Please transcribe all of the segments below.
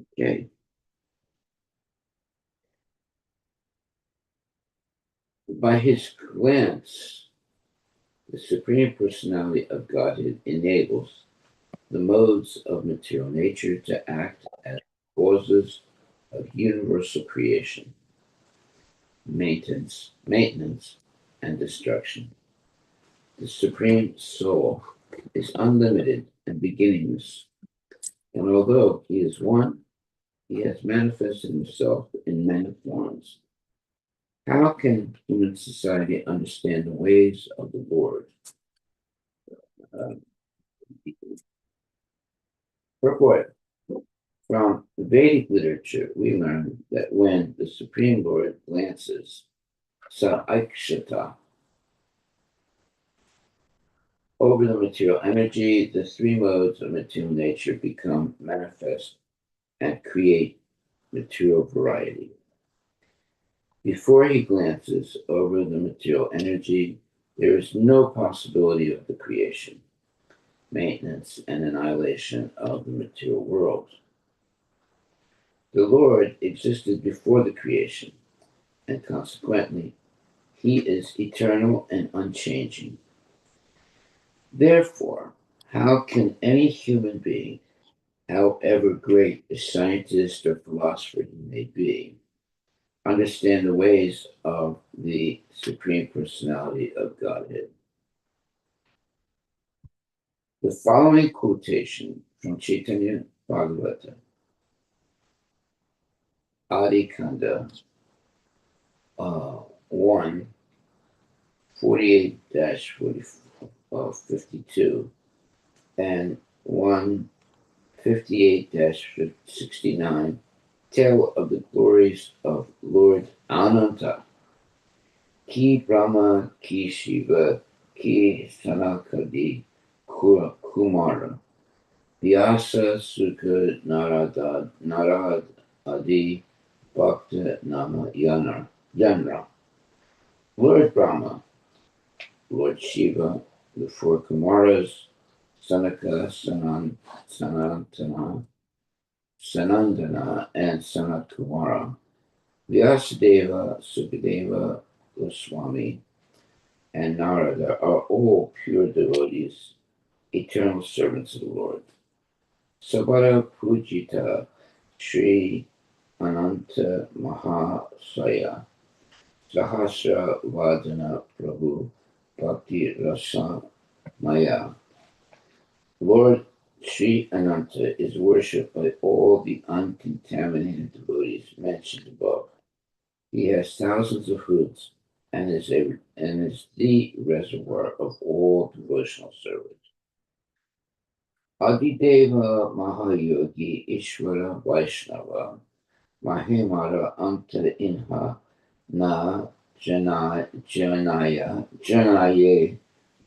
Okay. By his glance, the Supreme Personality of Godhead enables the modes of material nature to act as causes of universal creation, maintenance, and destruction. The Supreme Soul is unlimited and beginningless, and although he is one, he has manifested himself in many forms. How can human society understand the ways of the Lord? Uh, Purport. From Vedic literature, we learn that when the Supreme Lord glances Saikshata over the material energy, the three modes of material nature become manifest and create material variety. Before he glances over the material energy, there is no possibility of the creation, maintenance, and annihilation of the material world. The Lord existed before the creation, and consequently, he is eternal and unchanging. Therefore, how can any human being, however great a scientist or philosopher he may be, understand the ways of the Supreme Personality of Godhead? The following quotation from Chaitanya Bhagavata, Adi Kanda 1, 48-52, and 158-69 tell of the glories of Lord Ananta, ki Brahma, ki Shiva, ki Sanakadi Kumara, Vyasa Sukha Narad Adi Bhakta Nama Yanra. Lord Brahma, Lord Shiva, the four Kumaras, Sanaka, Sanandana, and Sanatkumara, Vyasadeva, Sukadeva, Goswami, and Narada are all pure devotees, eternal servants of the Lord. Sabara Pujita Sri Ananta Mahasaya Sahasra Vadana Prabhu Bhakti Rasa Maya. Lord Sri Ananta is worshipped by all the uncontaminated devotees mentioned above. He has thousands of hoods and is the reservoir of all devotional service. Adideva Mahayogi Ishvara Vaishnava Mahimara Anta Inha Na Janaye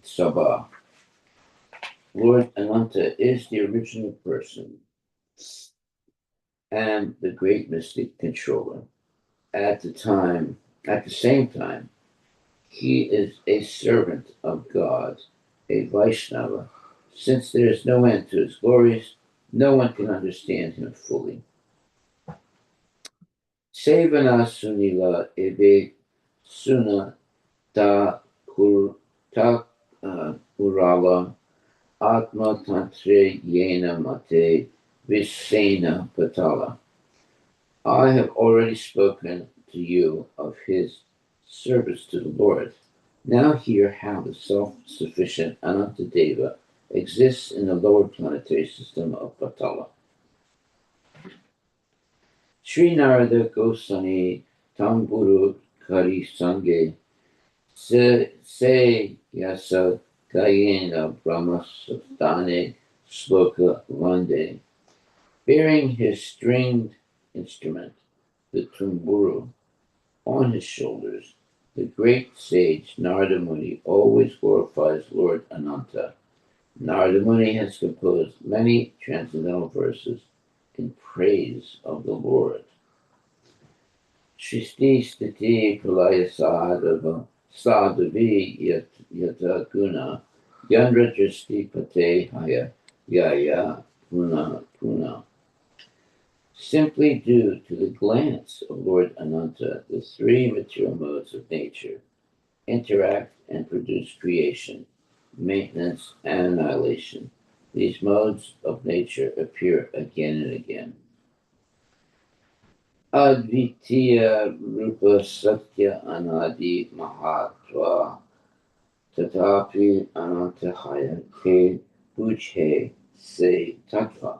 Sabha. Lord Ananta is the original person and the great mystic controller. At the same time, he is a servant of God, a Vaishnava. Since there is no end to his glories, no one can understand him fully. Sevana Sunila Eve Suna Ta Kurala Atma Tantre Yena Mate Visena Patala. I have already spoken to you of his service to the Lord. Now hear how the self-sufficient Anantadeva exists in the lower planetary system of Patala. Sri Narada Goswami Tamburu Kari Sange Se Yasa Gayena Brahma Saptane Sloka Vande, bearing his stringed instrument, the tumburu, on his shoulders. The great sage Narada Muni always glorifies Lord Ananta. Narada Muni has composed many transcendental verses in praise of the Lord. Shristi Stiti Pralaya Sadhavi Yata Guna Yandra Dristi Pate Haya Yaya Puna. Simply due to the glance of Lord Ananta, the three material modes of nature interact and produce creation, maintenance, and annihilation. These modes of nature appear again and again. Advitiya Rupa Satya Anadi Mahatva Tatapi Anantahaya Ke Bujhe Se Tattva.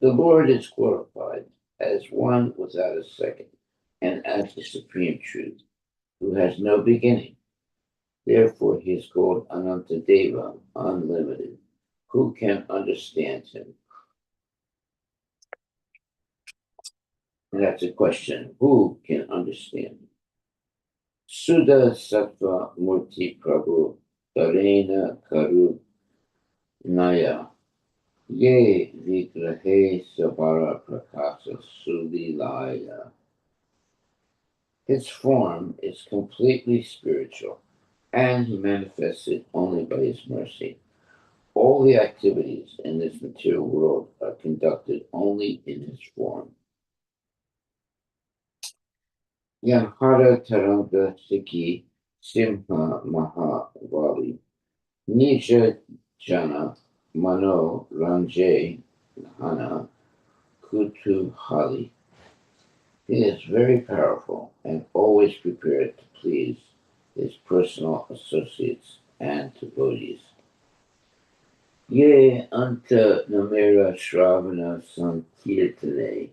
The Lord is glorified as one without a second and as the supreme truth, who has no beginning. Therefore, he is called Anantadeva, unlimited. Who can understand him? And that's a question. Who can understand him? Suddha Sattva Murti Prabhu Tarena Karu Naya Ye Vigrahe Sabara Prakasa Sulilaya. His form is completely spiritual, and he manifests it only by his mercy. All the activities in this material world are conducted only in his form. Yamhara Taranga Siki Simha Mahavali Nija Jana Mano Ranje Hana Kutuhali. He is very powerful and always prepared to please his personal associates and devotees. Ye anta namera shravana sankirtane,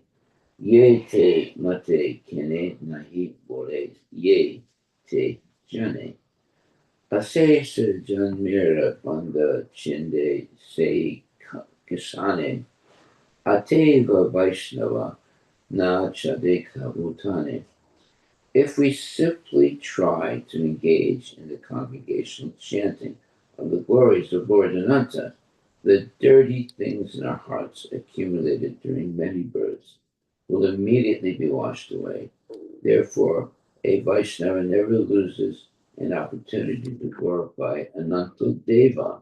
ye te mate kene nahi bole, ye te jane. Ase se janmira banda chinde se kisane, ateva vaishnava na chadeka bhutane. If we simply try to engage in the congregational chanting of the glories of Lord Ananta, the dirty things in our hearts accumulated during many births will immediately be washed away. Therefore, a Vaishnava never loses an opportunity to glorify Ananta Deva.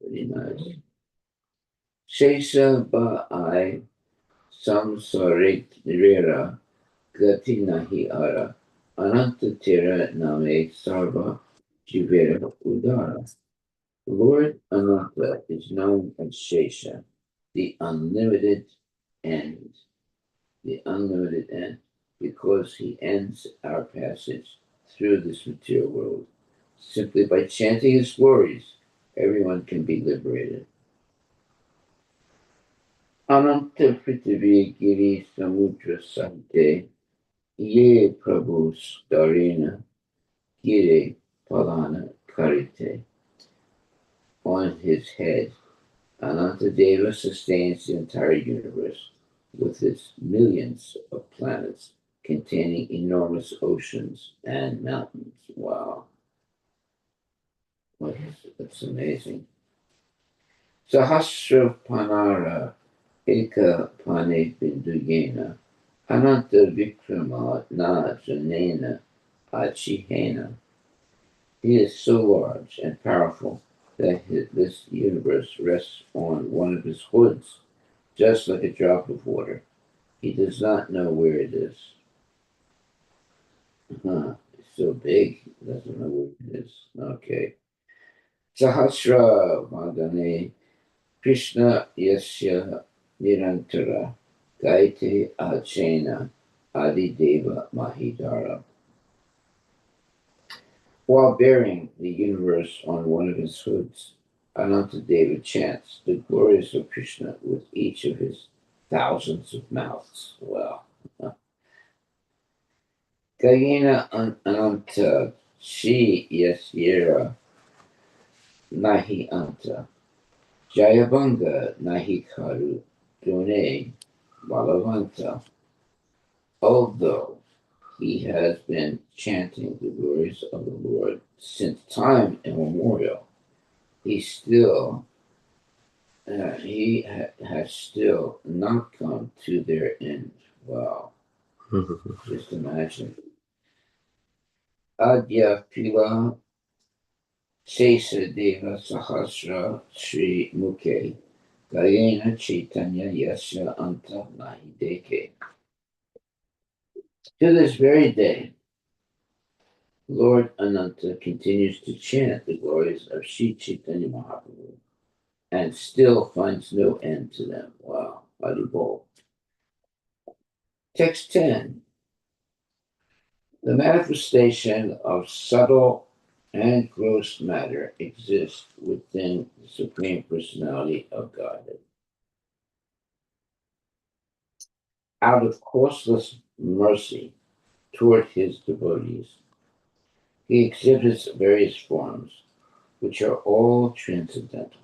Very nice. Shesha Ba'ai Samsarik Rera Gati Nahi Ara Anantatira Name Sarva Jivera Udara. Lord Ananta is known as Shesha, the unlimited end, the unlimited end, because he ends our passage through this material world. Simply by chanting his glories, everyone can be liberated. Ananta Prithvi Giri Samudra Sante Ye Prabhu Starina Gire Palana Karite. On his head, Anantadeva sustains the entire universe with its millions of planets containing enormous oceans and mountains. Wow, that's amazing. Sahasra Panara Eka Pane Binduyena Ananta Vikrama Na Janena Achihena. He is so large and powerful that this universe rests on one of his hoods, just like a drop of water. He does not know where it is. It's so big, he doesn't know where it is. Okay. Sahasra Vandane Krishna Yasya Nirantara Gaite Ajena Adideva Mahidara. While bearing the universe on one of his hoods, Anantadeva chants the glories of Krishna with each of his thousands of mouths. Wow. Gayena Ananta Shi Yasyera Nahi Anta Jayabanga Nahi Karu Dune Malavanta. Although he has been chanting the glories of the Lord since time immemorial, he has still not come to their end. Wow. Just imagine. Adya Pila Sesa Deva Sahasra Sri Mukhe Gayena Chaitanya Yasya Anta Nahi Deke. To this very day, Lord Ananta continues to chant the glories of Sri Chaitanya Mahaprabhu and still finds no end to them. Wow, Haribol. Text 10. The manifestation of subtle and gross matter exists within the Supreme Personality of Godhead. Out of causeless mercy toward his devotees, he exhibits various forms, which are all transcendental.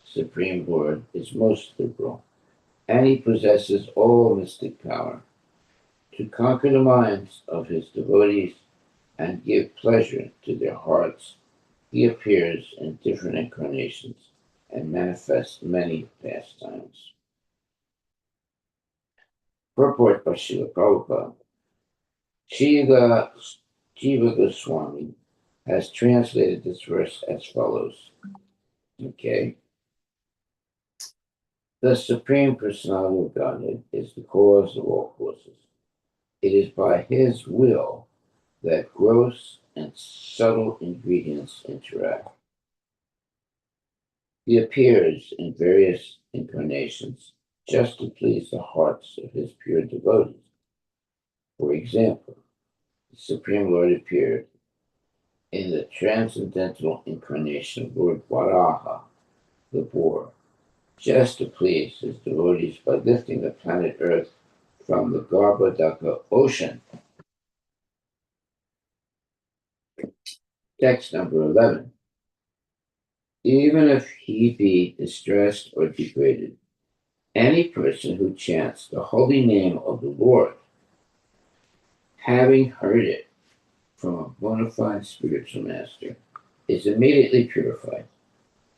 Supreme Lord is most liberal, and he possesses all mystic power to conquer the minds of his devotees and give pleasure to their hearts. He appears in different incarnations and manifests many pastimes. Purport by Srila Prabhupada. Jiva Goswami has translated this verse as follows. Okay. The Supreme Personality of Godhead is the cause of all causes. It is by his will that gross and subtle ingredients interact. He appears in various incarnations just to please the hearts of his pure devotees. For example, the Supreme Lord appeared in the transcendental incarnation of Lord Varaha, the boar, just to please his devotees by lifting the planet Earth from the Garbhodaka ocean. Text number 11. Even if he be distressed or degraded, any person who chants the holy name of the Lord, having heard it from a bona fide spiritual master, is immediately purified.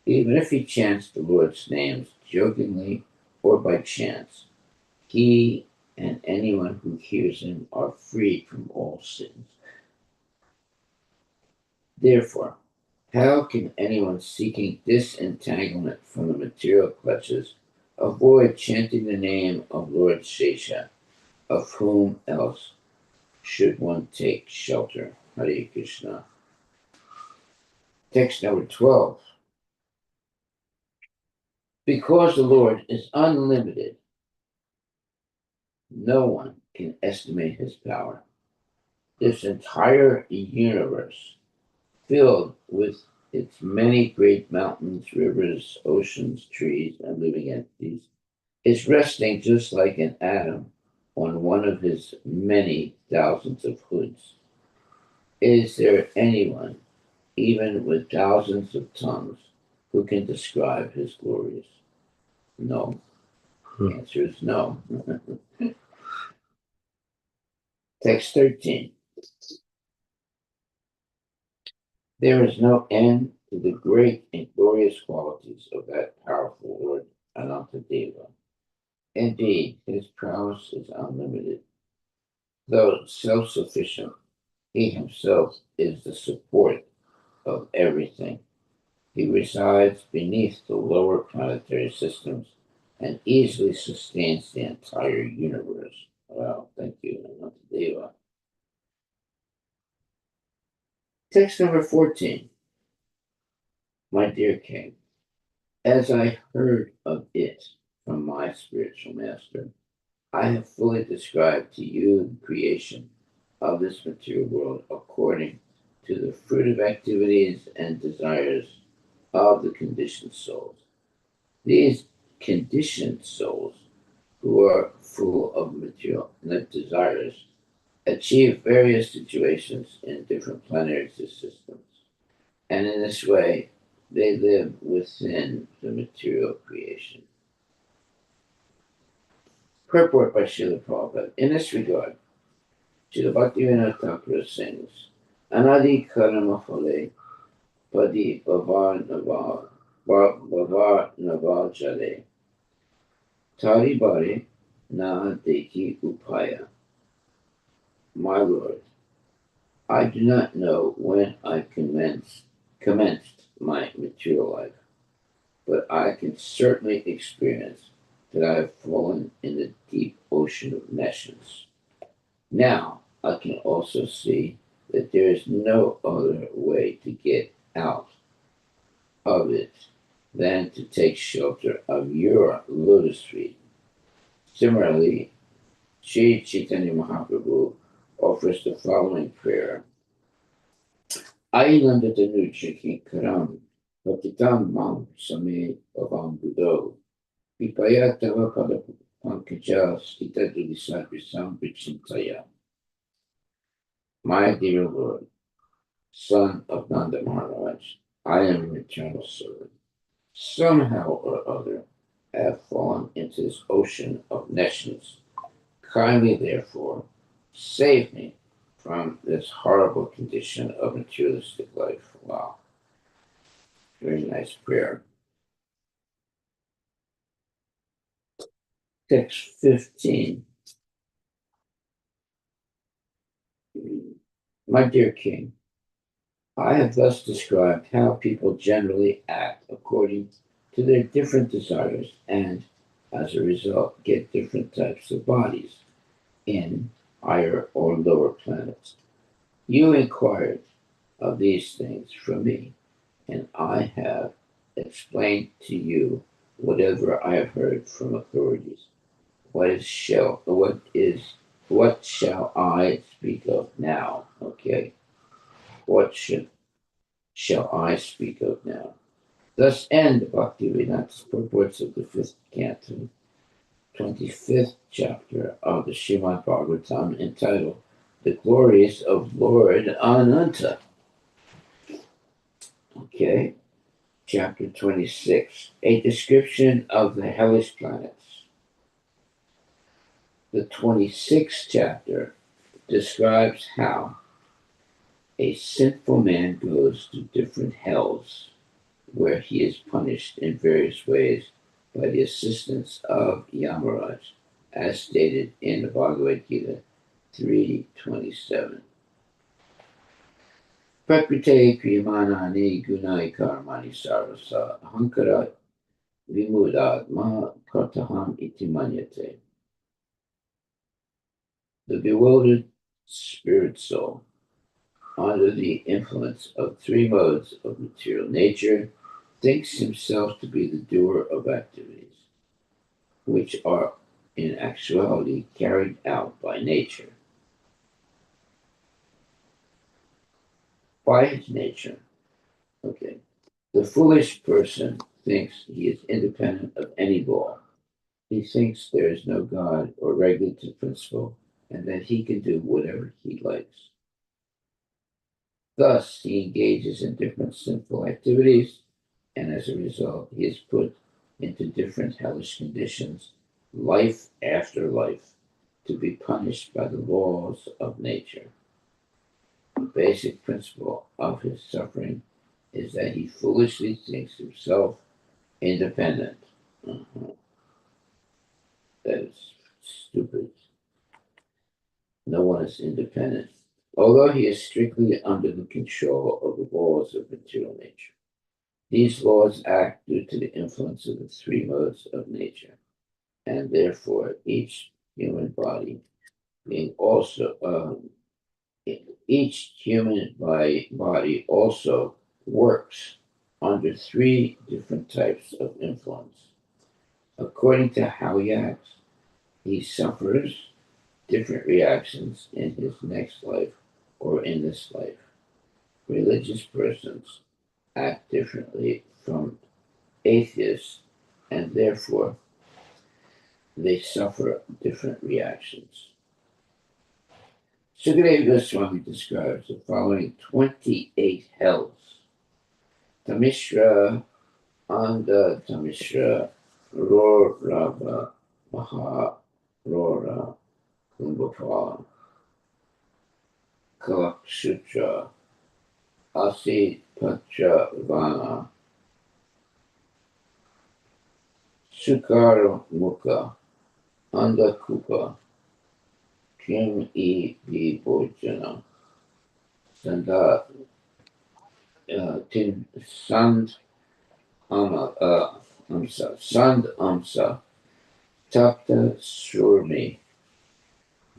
Even if he chants the Lord's names jokingly or by chance, he and anyone who hears him are freed from all sins. Therefore, how can anyone seeking disentanglement from the material clutches avoid chanting the name of Lord Shesha, of whom else should one take shelter? Hare Krishna. Text number 12. Because the Lord is unlimited, no one can estimate his power. This entire universe, filled with its many great mountains, rivers, oceans, trees, and living entities, is resting just like an atom on one of his many thousands of hoods. Is there anyone, even with thousands of tongues, who can describe his glories? No. The answer is no. Text 13. There is no end to the great and glorious qualities of that powerful Lord Anantadeva. Indeed, his prowess is unlimited. Though self-sufficient, he himself is the support of everything. He resides beneath the lower planetary systems and easily sustains the entire universe. Wow, thank you, Anantadeva. Text number 14. My dear King, as I heard of it from my spiritual master, I have fully described to you the creation of this material world according to the fruit of activities and desires of the conditioned souls. These conditioned souls, who are full of material desires, achieve various situations in different planetary systems, and in this way they live within the material creation. Purport by Srila Prabhupada. In this regard, Srila Bhaktivinoda Thakur sings, Anadi Karamafale Padi Bavar Naval Jale Tari Bari Na Deki Upaya. My Lord, I do not know when I commenced my material life. but I can certainly experience that I have fallen in the deep ocean of nescience. Now I can also see that there is no other way to get out of it than to take shelter of your lotus feet. Similarly, Sri Chaitanya Mahaprabhu offers the following prayer. Ainandatanuchaki karam patitam mam same avam budo pipaya tava pada pankaja stita dulisabhisam vichintaya. My dear Lord, son of Nanda Maharaj, I am an eternal servant. Somehow or other, I have fallen into this ocean of nescience. Kindly, therefore, save me from this horrible condition of materialistic life. Wow, very nice prayer. Text 15. My dear King, I have thus described how people generally act according to their different desires and, as a result, get different types of bodies in higher or lower planets. You inquired of these things from me, and I have explained to you whatever I have heard from authorities. What shall I speak of now? Okay. What shall I speak of now? Thus end Bhaktivedanta purports of the fifth canto, 25th chapter of the Srimad Bhagavatam, entitled The Glories of Lord Ananta. Okay, chapter 26, a description of the hellish planets. The 26th chapter describes how a sinful man goes to different hells where he is punished in various ways by the assistance of Yamaraj, as stated in the Bhagavad Gita 3:27. Prakrite kriyamanani gunai karmani sarvasa ahankara vimudadma kartaham iti manyate. The bewildered spirit soul, under the influence of three modes of material nature, thinks himself to be the doer of activities, which are in actuality carried out by nature. By his nature, okay. The foolish person thinks he is independent of any law. He thinks there is no God or regulative principle and that he can do whatever he likes. Thus, he engages in different sinful activities, and as a result, he is put into different hellish conditions, life after life, to be punished by the laws of nature. The basic principle of his suffering is that he foolishly thinks himself independent. Mhm. That is stupid. No one is independent, although he is strictly under the control of the laws of material nature. These laws act due to the influence of the three modes of nature, and therefore each human body being also each human body also works under three different types of influence. According to how he acts, he suffers different reactions in his next life or in this life. Religious persons act differently from atheists, and therefore they suffer different reactions. Sukadeva Goswami describes the following 28 hells: Tamishra, Anda Tamishra, Rorava, Maha, Rora, Kumbhapa, Kalaksutra, Asi Patra Vana, Sukara Mukha, Anda Kupa, Kim E. B. Bojana, Sanda, Tin Sand Ama, Sand Amsa, Tapta Surmi,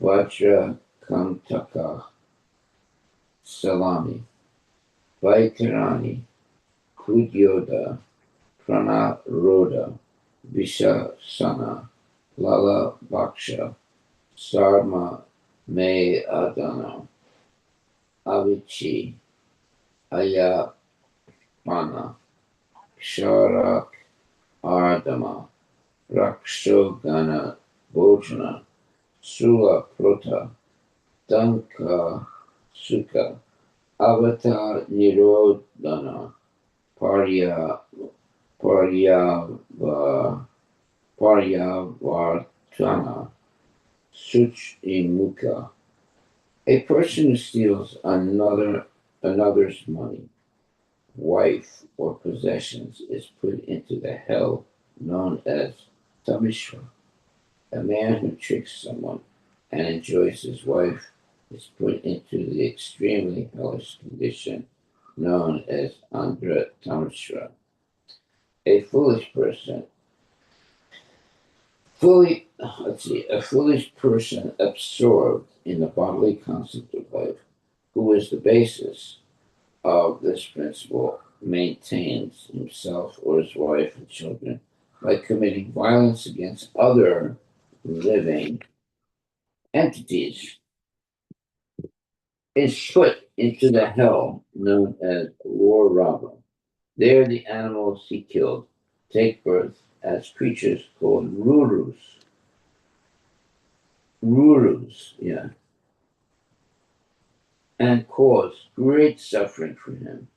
Vajra Kantaka, Salami, Vaitarani, Kudyoda, Prana Roda, Vishasana, Lala Bhaksha, Sarma Me Adana, Avichi, Ayapana, Sharak Ardama, Rakshogana Bhojana, Sula Prota, Danka Sukha, Avatar Nirodhana, Parya Paryava Paryavartana, Suchimukha. A person who steals another's money, wife, or possessions is put into the hell known as Tamishra. A man who tricks someone and enjoys his wife is put into the extremely hellish condition known as Andhra Tamishra. A foolish person, a foolish person absorbed in the bodily concept of life, who is the basis of this principle, maintains himself or his wife and children by committing violence against other living entities, is put into the hell known as War Rava. There, the animals he killed take birth as creatures called Rurus. Rurus, yeah, and cause great suffering for him.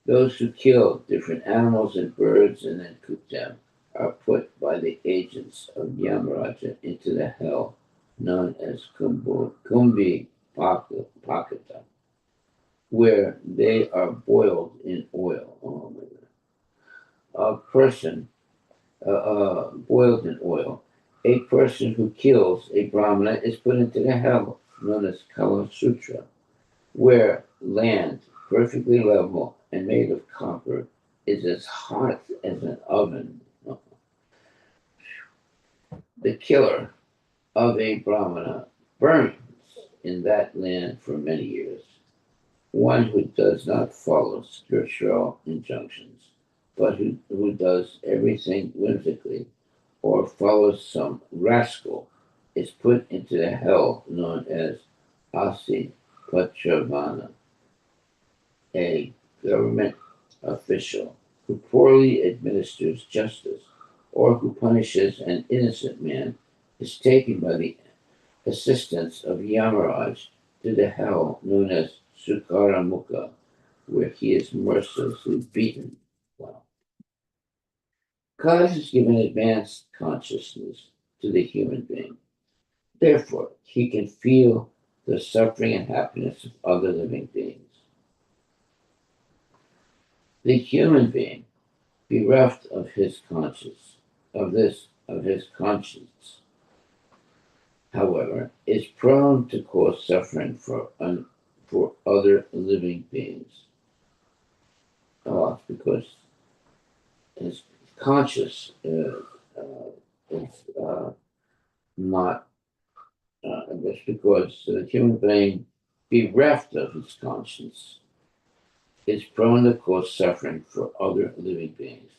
Those who kill different animals and birds and then cook them are put by the agents of Yamaraja into the hell known as Kumbi Pakata, where they are boiled in oil. Oh my God. A person boiled in oil. A person who kills a Brahmana is put into the hell known as Kala Sutra, where land, perfectly level and made of copper, is as hot as an oven. The killer of a Brahmana burns in that land for many years. One who does not follow scriptural injunctions, but who does everything whimsically or follows some rascal is put into the hell known as Asi Patravana, a government official who poorly administers justice or who punishes an innocent man is taken by the assistance of Yamaraj to the hell known as Sukaramukha, where he is mercilessly beaten. Wow. God has given advanced consciousness to the human being. Therefore, he can feel the suffering and happiness of other living beings. The human being, bereft of his conscience, of his conscience, however, is prone to cause suffering for other living beings. Oh, it's because his conscience is not. That's because the human being, bereft of his conscience, is prone to cause suffering for other living beings.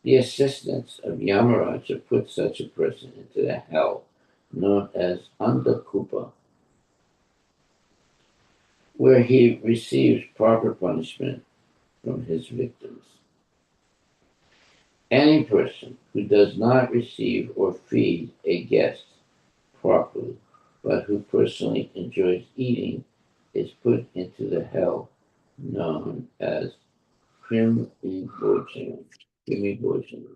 The assistants of Yamaraja put such a person into the hell known as Andakupa, where he receives proper punishment from his victims. Any person who does not receive or feed a guest properly, but who personally enjoys eating, is put into the hell known as Krimibhojana. Krimibhojana.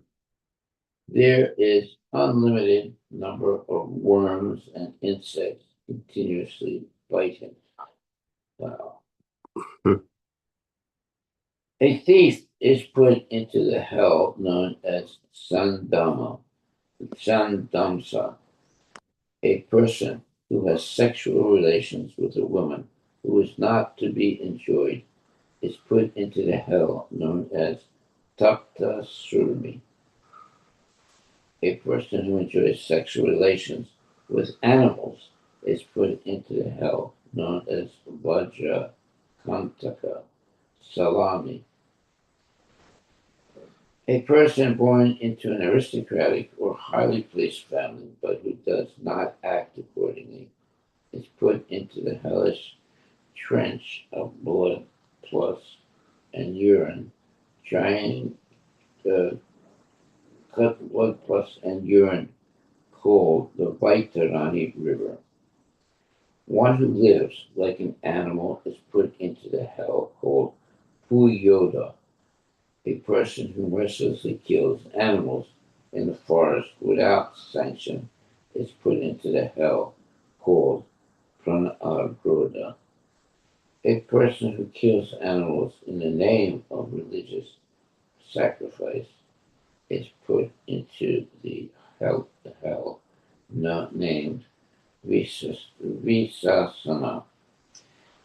There is unlimited number of worms and insects continuously bite him. Wow. A thief is put into the hell known as Sandamsa, a person who has sexual relations with a woman who is not to be enjoyed is put into the hell known as Tapta Surmi. A person who enjoys sexual relations with animals is put into the hell known as Vajra Kantaka Salami. A person born into an aristocratic or highly placed family but who does not act accordingly is put into the hellish trench of blood, pus, and urine, trying to cut blood, pus, and urine called the Vaitarani River. One who lives like an animal is put into the hell called Puyoda. A person who mercilessly kills animals in the forest without sanction is put into the hell called Pranagroda. A person who kills animals in the name of religious sacrifice is put into the hell not named Visasana.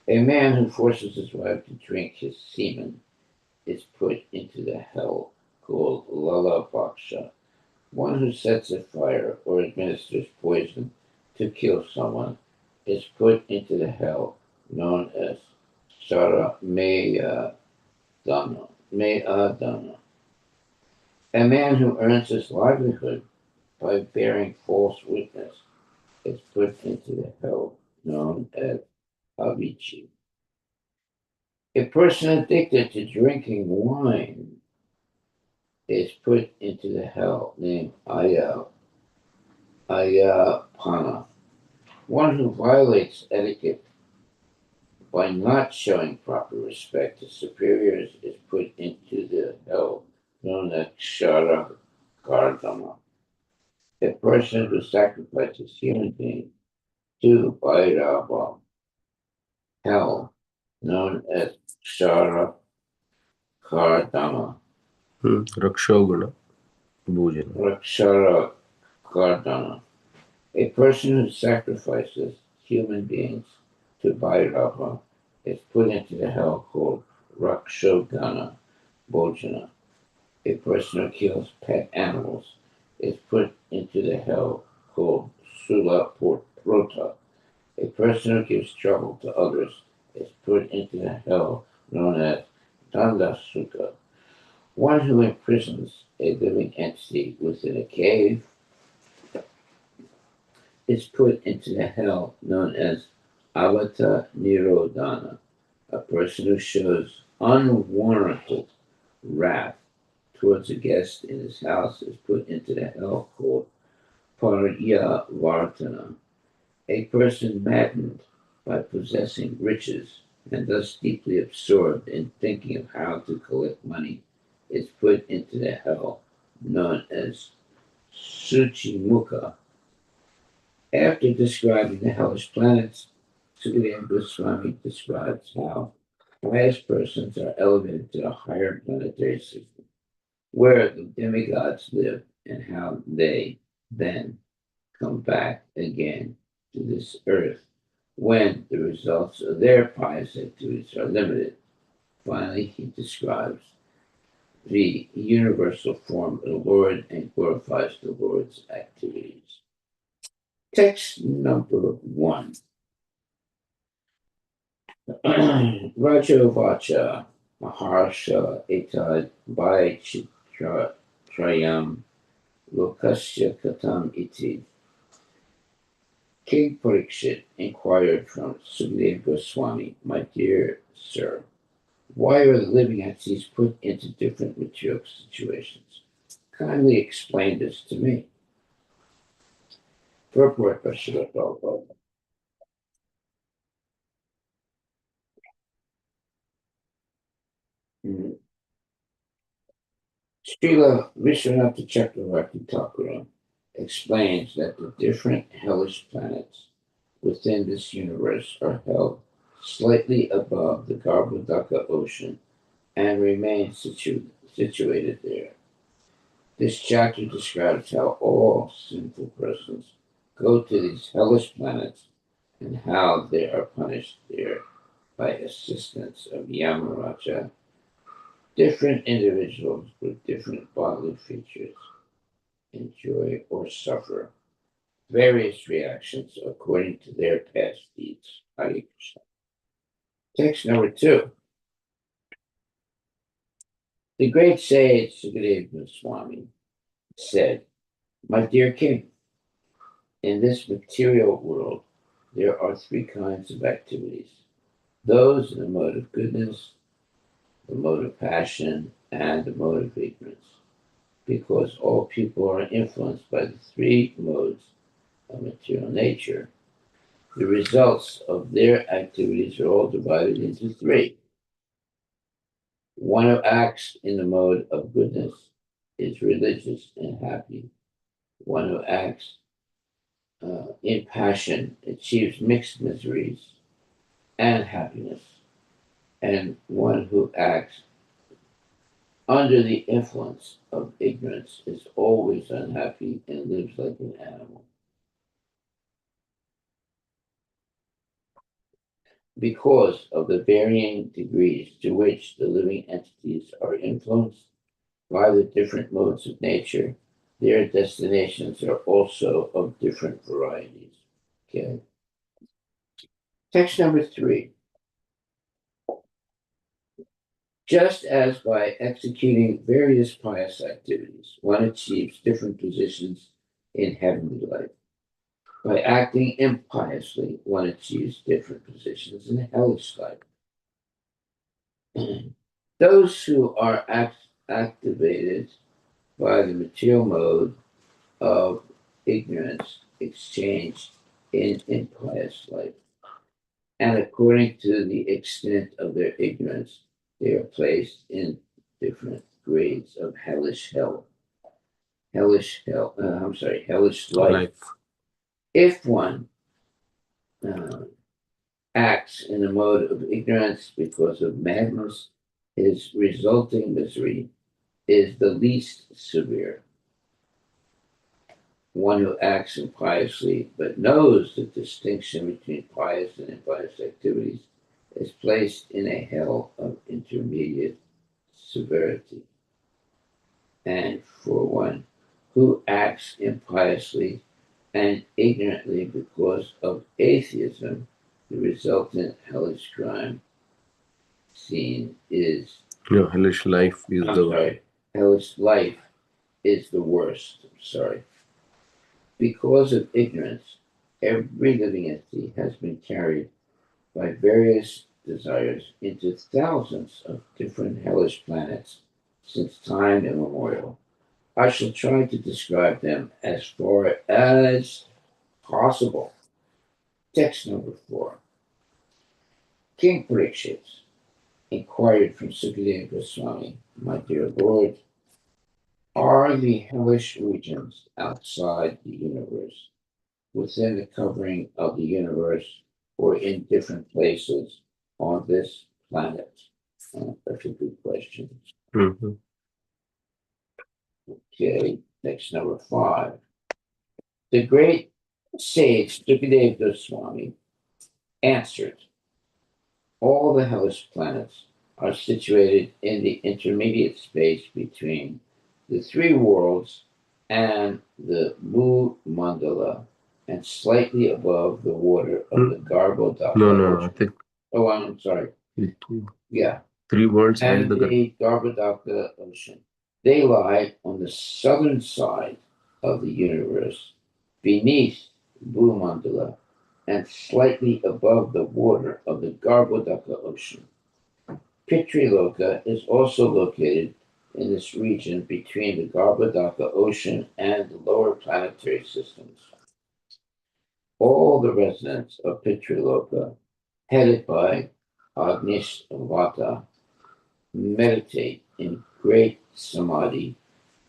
A man who forces his wife to drink his semen is put into the hell called Lalapaksha. One who sets a fire or administers poison to kill someone is put into the hell known as Sara Mayadana. A man who earns his livelihood by bearing false witness is put into the hell known as Avicii. A person addicted to drinking wine is put into the hell named Ayapana. One who violates etiquette by not showing proper respect to superiors is put into the hell known as Kshara Kardama. A person who sacrifices human beings to Bhairava, hell known as Kshara Kardama. रक्षोगुण भोजन Rakshara Kardama. A person who sacrifices human beings to Bhairava is put into the hell called Rakshogana Bhojana. A person who kills pet animals is put into the hell called Sula Prota. A person who gives trouble to others is put into the hell known as Dandasuka. One who imprisons a living entity within a cave is put into the hell known as Avata Nirodhana. A person who shows unwarranted wrath towards a guest in his house is put into the hell called Paryavartana. A person maddened by possessing riches and thus deeply absorbed in thinking of how to collect money is put into the hell known as Suchimukha. After describing the hellish planets, Sukadeva Goswami describes how pious persons are elevated to a higher planetary system where the demigods live and how they then come back again to this earth when the results of their pious activities are limited. Finally, he describes the universal form of the Lord and glorifies the Lord's activities. Text number one. Rajavacha Maharsha Etad Bhai Trayam Lokasya Katam Iti. King Parikshit inquired from Sukadeva Goswami, my dear sir, why are the living entities put into different material situations? Kindly explain this to me. Purport by Srila Prabhupada. Mm. Srila Vishwanath Chakravarti Thakur explains that the different hellish planets within this universe are held slightly above the Garbhodaka ocean and remain situated there. This chapter describes how all sinful persons go to these hellish planets and how they are punished there by assistance of Yamaraja, different individuals with different bodily features. enjoy, or suffer various reactions according to their past deeds. Hare Krishna. Text number 2. The great sage Sukadeva Goswami said, "My dear king, in this material world, there are three kinds of activities: those in the mode of goodness, the mode of passion, and the mode of ignorance. Because all people are influenced by the three modes of material nature, the results of their activities are all divided into three. One who acts in the mode of goodness is religious and happy. One who acts in passion achieves mixed miseries and happiness. And one who acts under the influence of ignorance is always unhappy and lives like an animal. Because of the varying degrees to which the living entities are influenced by the different modes of nature, their destinations are also of different varieties." Okay. Text number 3. Just as by executing various pious activities, one achieves different positions in heavenly life, by acting impiously, one achieves different positions in hellish life. Those who are activated by the material mode of ignorance exchange in impious life, and according to the extent of their ignorance, they are placed in different grades of hellish life. Life. If one uh, acts in a mode of ignorance because of madness, his resulting misery is the least severe. One who acts impiously but knows the distinction between pious and impious activities is placed in a hell of intermediate severity. And for one who acts impiously and ignorantly because of atheism, the resultant hellish crime scene is, Hellish life is hellish life is the worst. Sorry. Because of ignorance, every living entity has been carried by various desires into thousands of different hellish planets since time immemorial. I shall try to describe them as far as possible. Text number 4. King Parikshit inquired from Sukadeva Goswami, "My dear Lord, are the hellish regions outside the universe, within the covering of the universe, or in different places on this planet?" That's a good question. Mm-hmm. Okay, next number 5. The great sage Sukadeva Goswami answered, "All the hellish planets are situated in the intermediate space between the three worlds and the Mu Mandala, and slightly above the water of the Garbhodaka No, I Ocean." think Oh, I'm sorry. Yeah. three worlds And and the the Garbhodaka Ocean. They lie on the southern side of the universe, beneath Bhumandala, and slightly above the water of the Garbhodaka Ocean. Pitriloka is also located in this region between the Garbhodaka Ocean and the lower planetary systems. All the residents of Pitriloka, headed by Agnisvata, meditate in great samadhi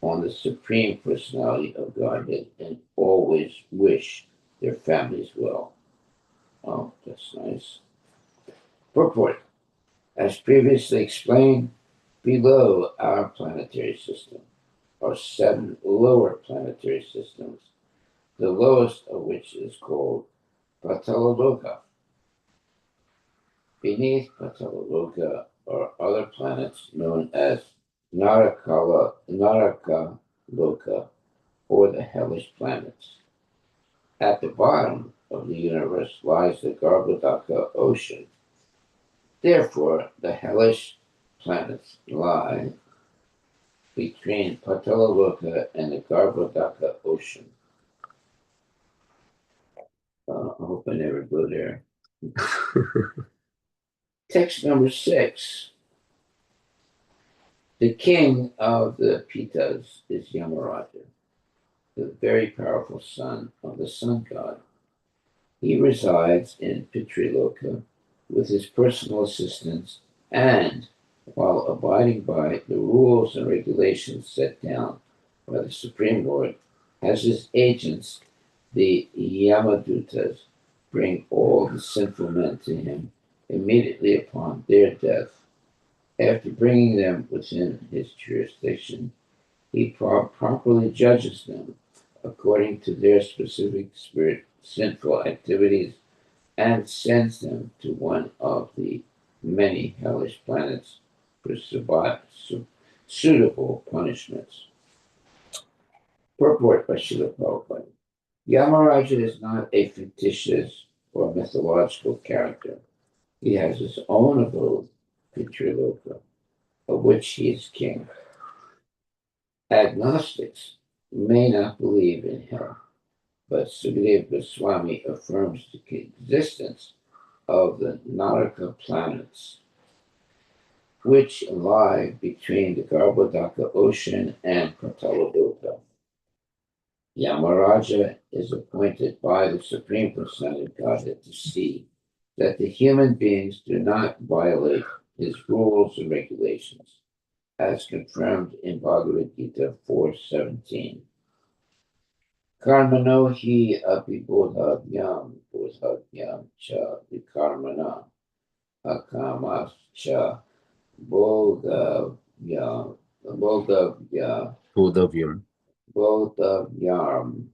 on the Supreme Personality of Godhead and always wish their families well. Oh, that's nice. Purport. As previously explained, below our planetary system are 7 lower planetary systems, the lowest of which is called Patalaloka. Beneath Patalaloka are other planets known as Naraka Loka or the hellish planets. At the bottom of the universe lies the Garbhodaka ocean. Therefore, the hellish planets lie between Patalaloka and the Garbhodaka ocean. I hope I never go there. Text number 6. The king of the Pitas is Yamaraja, the very powerful son of the sun god. He resides in Pitriloka with his personal assistants and, while abiding by the rules and regulations set down by the Supreme Lord, has his agents, the Yamadutas, bring all the sinful men to him immediately upon their death. After bringing them within his jurisdiction, he properly judges them according to their specific sinful activities and sends them to one of the many hellish planets for suitable punishments. Purport by Srila Prabhupada. Yamaraja is not a fictitious or mythological character. He has his own abode, Pitriloka, of which he is king. Agnostics may not believe in hell, but Sukadeva Goswami affirms the existence of the Naraka planets, which lie between the Garbhodaka ocean and Patalaloka. Yamaraja is appointed by the Supreme Personality of Godhead to see that the human beings do not violate his rules and regulations, as confirmed in Bhagavad Gita 4:17. Karmano hi abhibodhavyam bodhavyam cha vikarmana akamascha bodhavyam Bodavyam. bodhavyam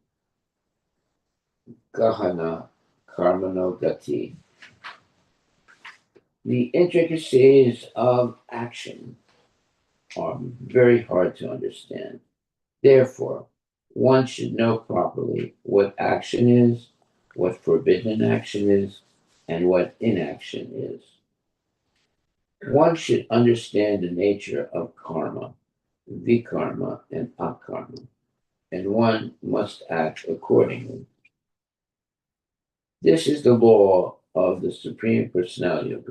gahana karmano gati. The intricacies of action are very hard to understand. Therefore, one should know properly what action is, what forbidden action is, and what inaction is. One should understand the nature of karma, vikarma, and akarma, and one must act accordingly. This is the law of the Supreme Personality of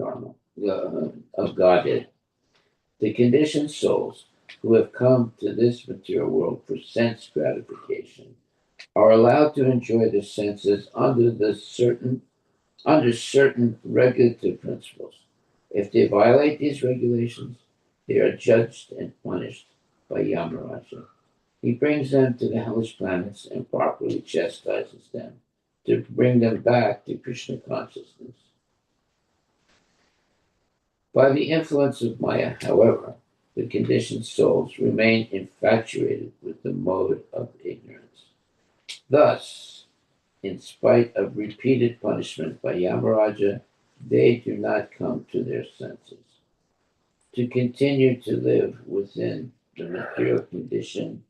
Godhead. The conditioned souls who have come to this material world for sense gratification are allowed to enjoy the senses under certain regulative principles. If they violate these regulations, they are judged and punished by Yamaraja. He brings them to the hellish planets and properly chastises them to bring them back to Krishna consciousness. By the influence of Maya, however, the conditioned souls remain infatuated with the mode of ignorance. Thus, in spite of repeated punishment by Yamaraja, they do not come to their senses. To continue to live within the material condition,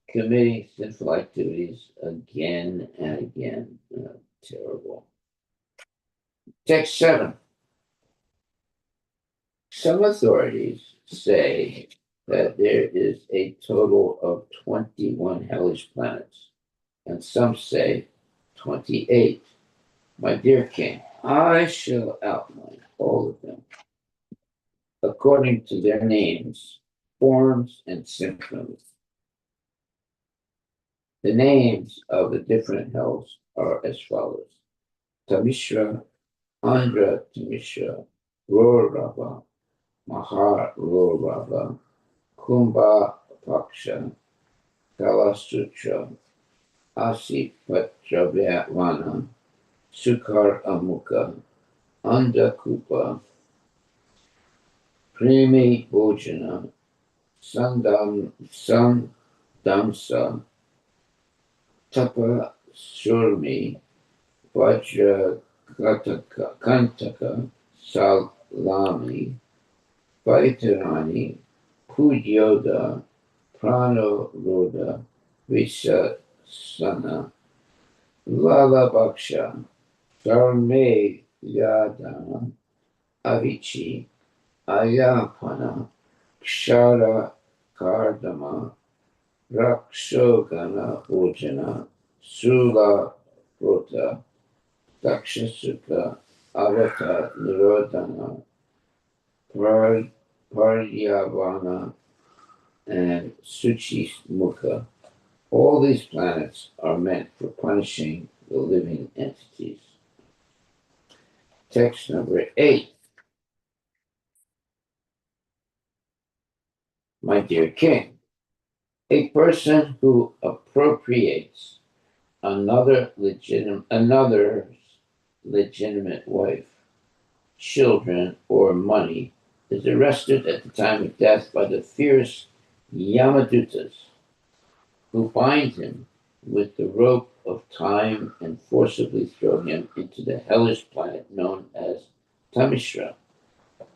committing sinful activities again and again. Terrible. Text 7. Some authorities say that there is a total of 21 hellish planets, and some say 28. My dear king, I shall outline all of them according to their names, forms, and symptoms. The names of the different hells are as follows: Tamishra, Andhra Tamishra, Rorava, Maharorava, Kumbha Paksha, Kalasutra, Asipatravana, Sukar Amuka, Andakupa, Premi Bhojana, Sandamsa, Tapa Surmi, Vajra Kantaka, Salami, Vaitarani, Pudyoda, Prano Roda, Risha Sana, Lala Baksha, Dharme Yadana, Avici, Ayapana, Kshara Kardama, Rakshogana Ujana, Sula Rota, Dakshasuka, Avata Nirodhana, Paryavana, and Suchi Mukha. All these planets are meant for punishing the living entities. Text number 8. My dear king, a person who appropriates another's legitimate wife, children, or money is arrested at the time of death by the fierce Yamadutas, who bind him with the rope of time and forcibly throw him into the hellish planet known as Tamishra.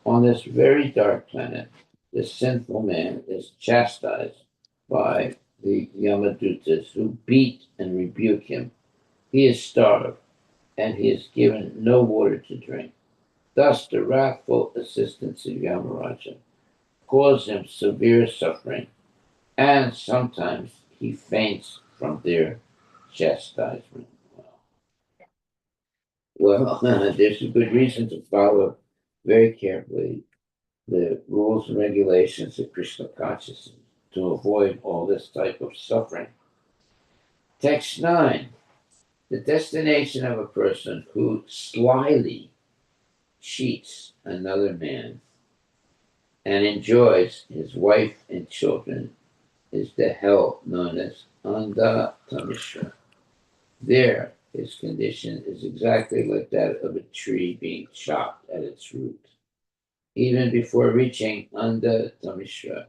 On this very dark planet, the sinful man is chastised by the Yamadutas who beat and rebuke him. He is starved and he is given no water to drink. Thus, the wrathful assistants of Yamaraja cause him severe suffering, and sometimes he faints from their chastisement. Well, there's a good reason to follow very carefully the rules and regulations of Krishna consciousness to avoid all this type of suffering. Text 9. The destination of a person who slyly cheats another man and enjoys his wife and children is the hell known as Anda Tamishra. There, his condition is exactly like that of a tree being chopped at its root. Even before reaching Anda Tamishra,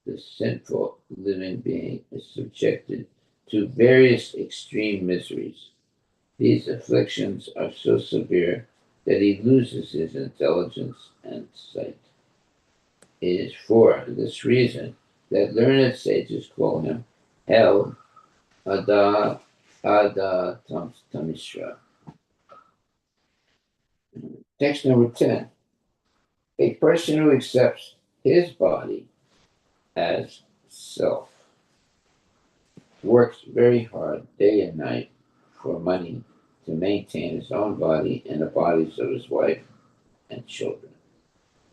the sinful living being is subjected to various extreme miseries. These afflictions are so severe that he loses his intelligence and sight. It is for this reason that learned sages call him Hell Ada Tamishra. Text number 10. A person who accepts his body as self works very hard day and night for money to maintain his own body and the bodies of his wife and children.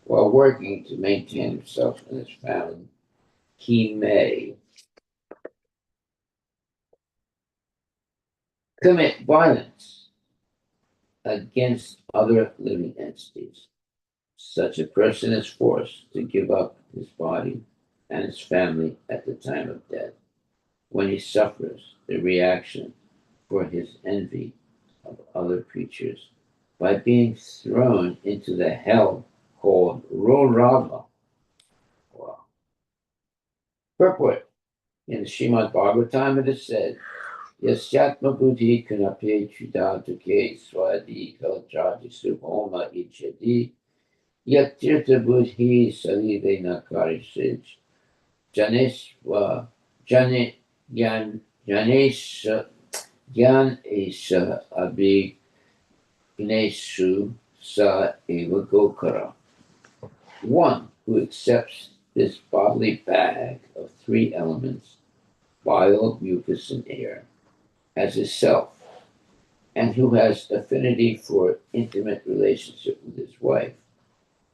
While working to maintain himself and his family, he may commit violence against other living entities. Such a person is forced to give up his body and his family at the time of death, when he suffers the reaction for his envy of other creatures by being thrown into the hell called Rorava. Wow. Purport. In the Srimad Bhagavatam it is said, Yasyatma buddhi kunape chidatuke swadi kalajati subhoma ichadi yatirta buddhi salive nakarisij janesva jane janesha Gyan Esha Abhigneshu Sa Eva Gokara. One who accepts this bodily bag of three elements, bile, mucus, and air, as his self, and who has affinity for intimate relationship with his wife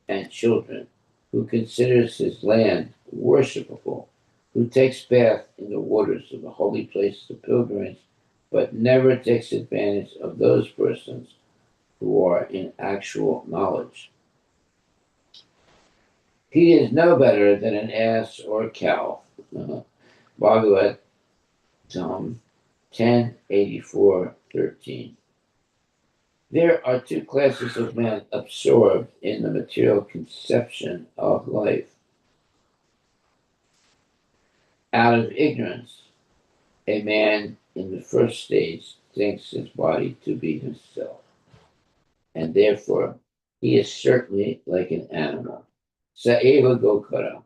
and children, who considers his land worshipable, who takes bath in the waters of the holy places of pilgrimage, but never takes advantage of those persons who are in actual knowledge. He is no better than an ass or a cow. Bhagavatam 10:84-13. There are two classes of men absorbed in the material conception of life. Out of ignorance, a man in the first stage thinks his body to be himself, and therefore he is certainly like an animal. Saeva Gokara.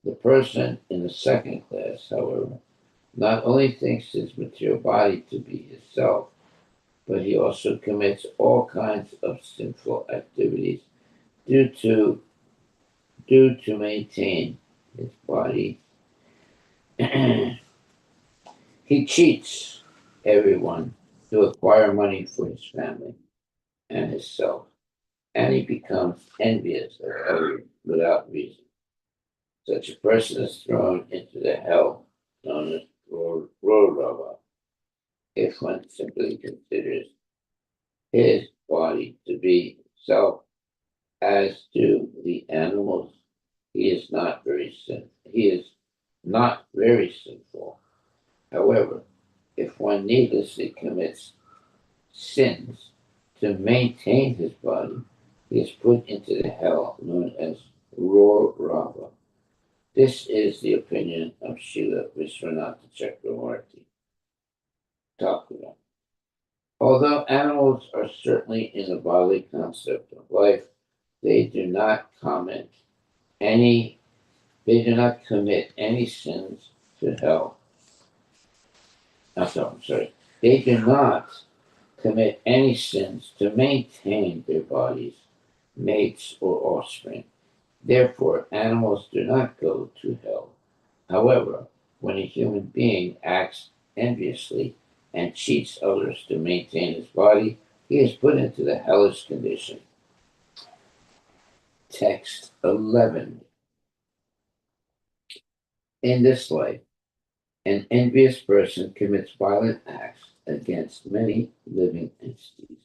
The person in the second class, however, not only thinks his material body to be his self, but he also commits all kinds of sinful activities due to maintain his body. He cheats everyone to acquire money for his family and himself, and he becomes envious of others without reason. Such a person is thrown into the hell known as Rorava if one simply considers his body to be self as do the animals. He is not very sinful. However, if one needlessly commits sins to maintain his body, he is put into the hell known as Rorava. This is the opinion of Srila Vishwanatha Chakravarti Thakura. Although animals are certainly in the bodily concept of life, they do not any they do not commit any sins to hell. I'm sorry. They do not commit any sins to maintain their bodies, mates, or offspring. Therefore, animals do not go to hell. However, when a human being acts enviously and cheats others to maintain his body, he is put into the hellish condition. Text 11. In this life, an envious person commits violent acts against many living entities.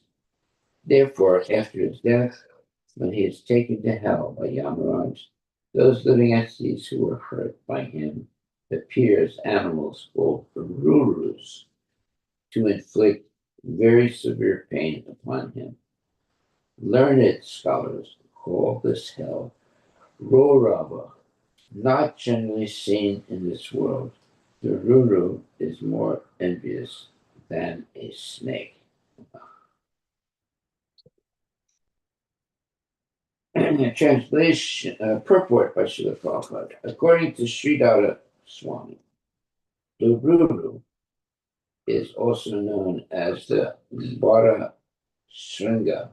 Therefore, after his death, when he is taken to hell by Yamaraj, those living entities who were hurt by him appear as animals called rurus to inflict very severe pain upon him. Learned scholars call this hell Rorava, not generally seen in this world. The Ruru is more envious than a snake. Translation, purport by Srila Prabhupada. According to Sridhara Swami, the Ruru is also known as the Vara Shringa.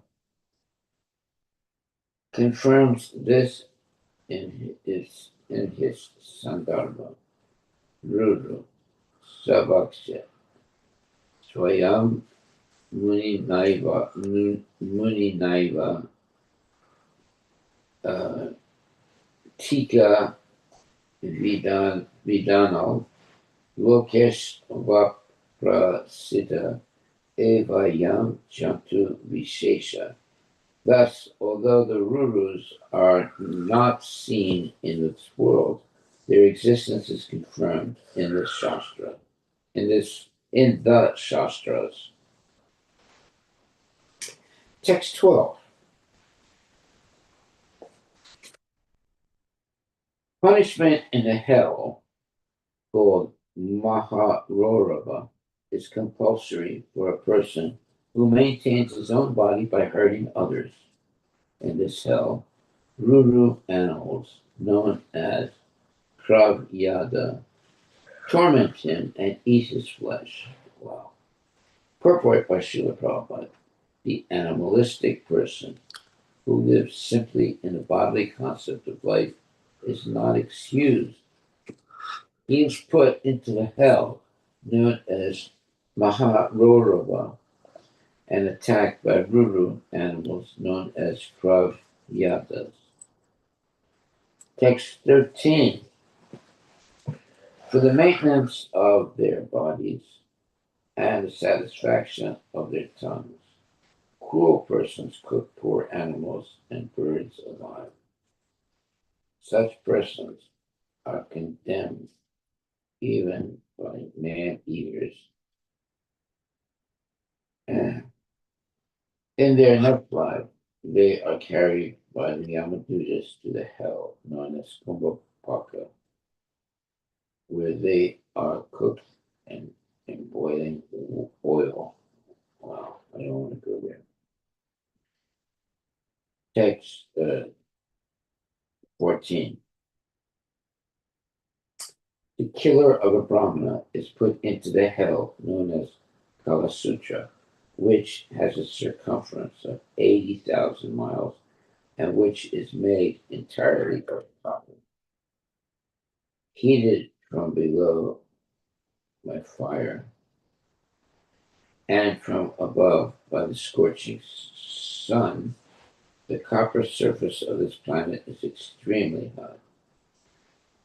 Confirms this in his Sandarbha. Ruru Savaksha Swayam Muni Naiva uh, Tika Vidano Lokesh Vaprasita Evayam Jantu Vishesha. Thus, although the Rurus are not seen in this world, their existence is confirmed in the Shastra. In the Shastras. Text 12. Punishment in the hell, called Maharorava, is compulsory for a person who maintains his own body by hurting others. In this hell, Ruru animals, known as Kravyada, torment him and eat his flesh. Wow. Purport by Srila Prabhupada. The animalistic person who lives simply in the bodily concept of life is not excused. He is put into the hell known as Maharorava and attacked by Ruru animals known as Kravyatas. Text 13. For the maintenance of their bodies and the satisfaction of their tongues, cruel persons cook poor animals and birds alive. Such persons are condemned even by man-eaters. In their next life, they are carried by the Yamadutas to the hell known as Kumbhapaka, where they are cooked in boiling oil. Wow, I don't want to go there. Text 14. The killer of a Brahmana is put into the hell known as Kalasutra, which has a circumference of 80,000 miles and which is made entirely of copper. Heated from below by fire and from above by the scorching sun, the copper surface of this planet is extremely hot.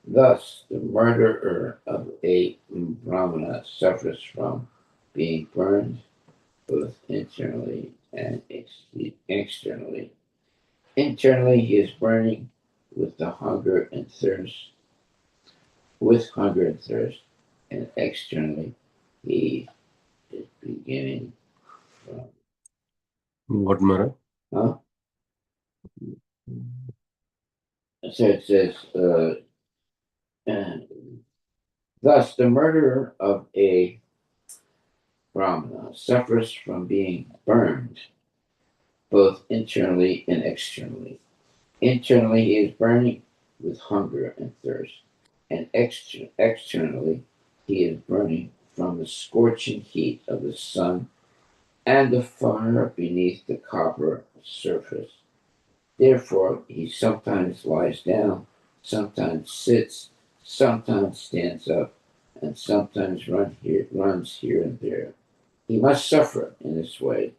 Thus, the murderer of a Brahmana suffers from being burned both internally and externally. Internally, he is burning with the hunger and thirst, with hunger and thirst, and externally, he is beginning from. What, Maharaj? Huh? So it says, and thus the murderer of a Brahmana suffers from being burned both internally and externally. Internally, he is burning with hunger and thirst, and externally, he is burning from the scorching heat of the sun and the fire beneath the copper surface. Therefore, he sometimes lies down, sometimes sits, sometimes stands up, and sometimes runs here and there. He must suffer in this way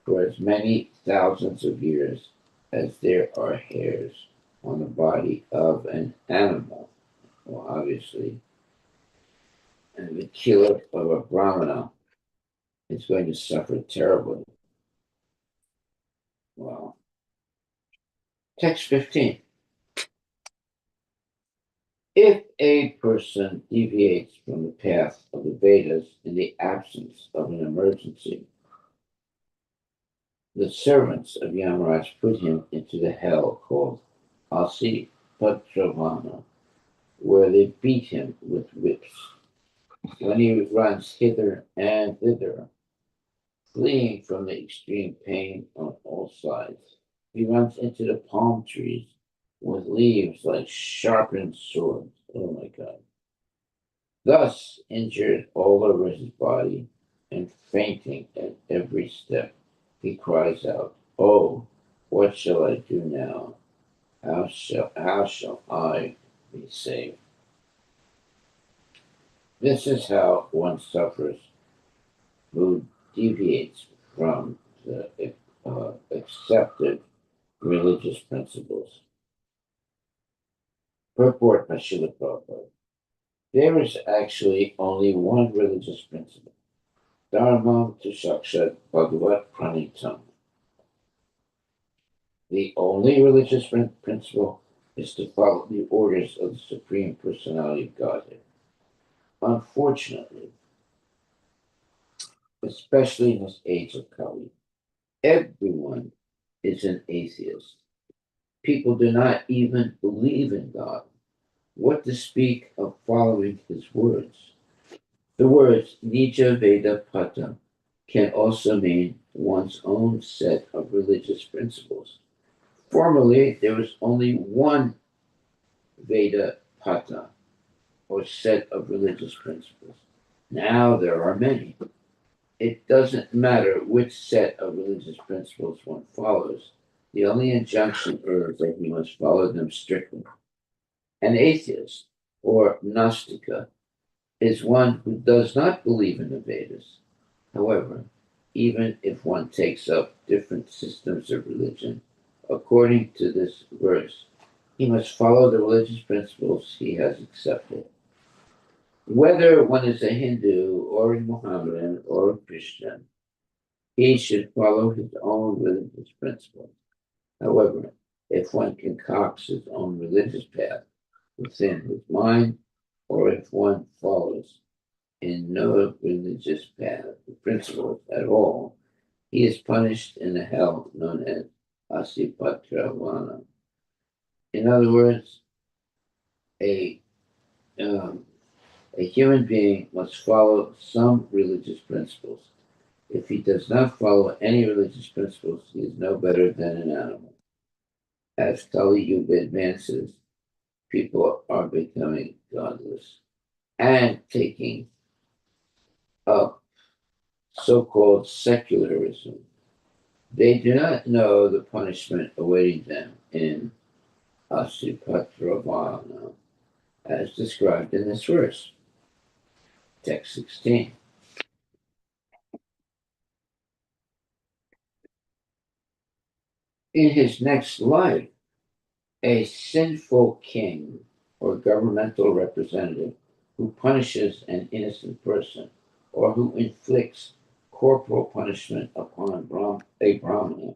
for as many thousands of years as there are hairs on the body of an animal. Well, obviously, and the killer of a Brahmana is going to suffer terribly. Well, text 15. If a person deviates from the path of the Vedas in the absence of an emergency, the servants of Yamaraj put him into the hell called Asi Patravana, where they beat him with whips. When he runs hither and thither, fleeing from the extreme pain on all sides, he runs into the palm trees with leaves like sharpened swords. Oh my God. Thus injured all over his body and fainting at every step, he cries out, "Oh, what shall I do now? How shall I be saved?" This is how one suffers who deviates from the accepted religious principles. Purport by Srila Prabhupada. There is actually only one religious principle, Dharmam to Sakshat Bhagavat Pranitam. The only religious principle is to follow the orders of the Supreme Personality of Godhead. Unfortunately, especially in this age of Kali, everyone is an atheist. People do not even believe in God. What to speak of following his words? The words Nija Veda Pata can also mean one's own set of religious principles. Formerly, there was only one Veda Pata, or set of religious principles. Now there are many. It doesn't matter which set of religious principles one follows. The only injunction is that he must follow them strictly. An atheist, or Gnostica, is one who does not believe in the Vedas. However, even if one takes up different systems of religion, according to this verse, he must follow the religious principles he has accepted. Whether one is a Hindu or a Mohammedan or a Christian, he should follow his own religious principles. However, if one concocts his own religious path within his mind, or if one follows in no religious path principles at all, he is punished in the hell known as Asipatravana. In other words, a um, a human being must follow some religious principles. If he does not follow any religious principles, he is no better than an animal. As Kali Yuga advances, people are becoming godless. and taking up so-called secularism. They do not know the punishment awaiting them in Asupatravana, as described in this verse, text 16. In his next life, a sinful king or governmental representative who punishes an innocent person or who inflicts corporal punishment upon a Brahmana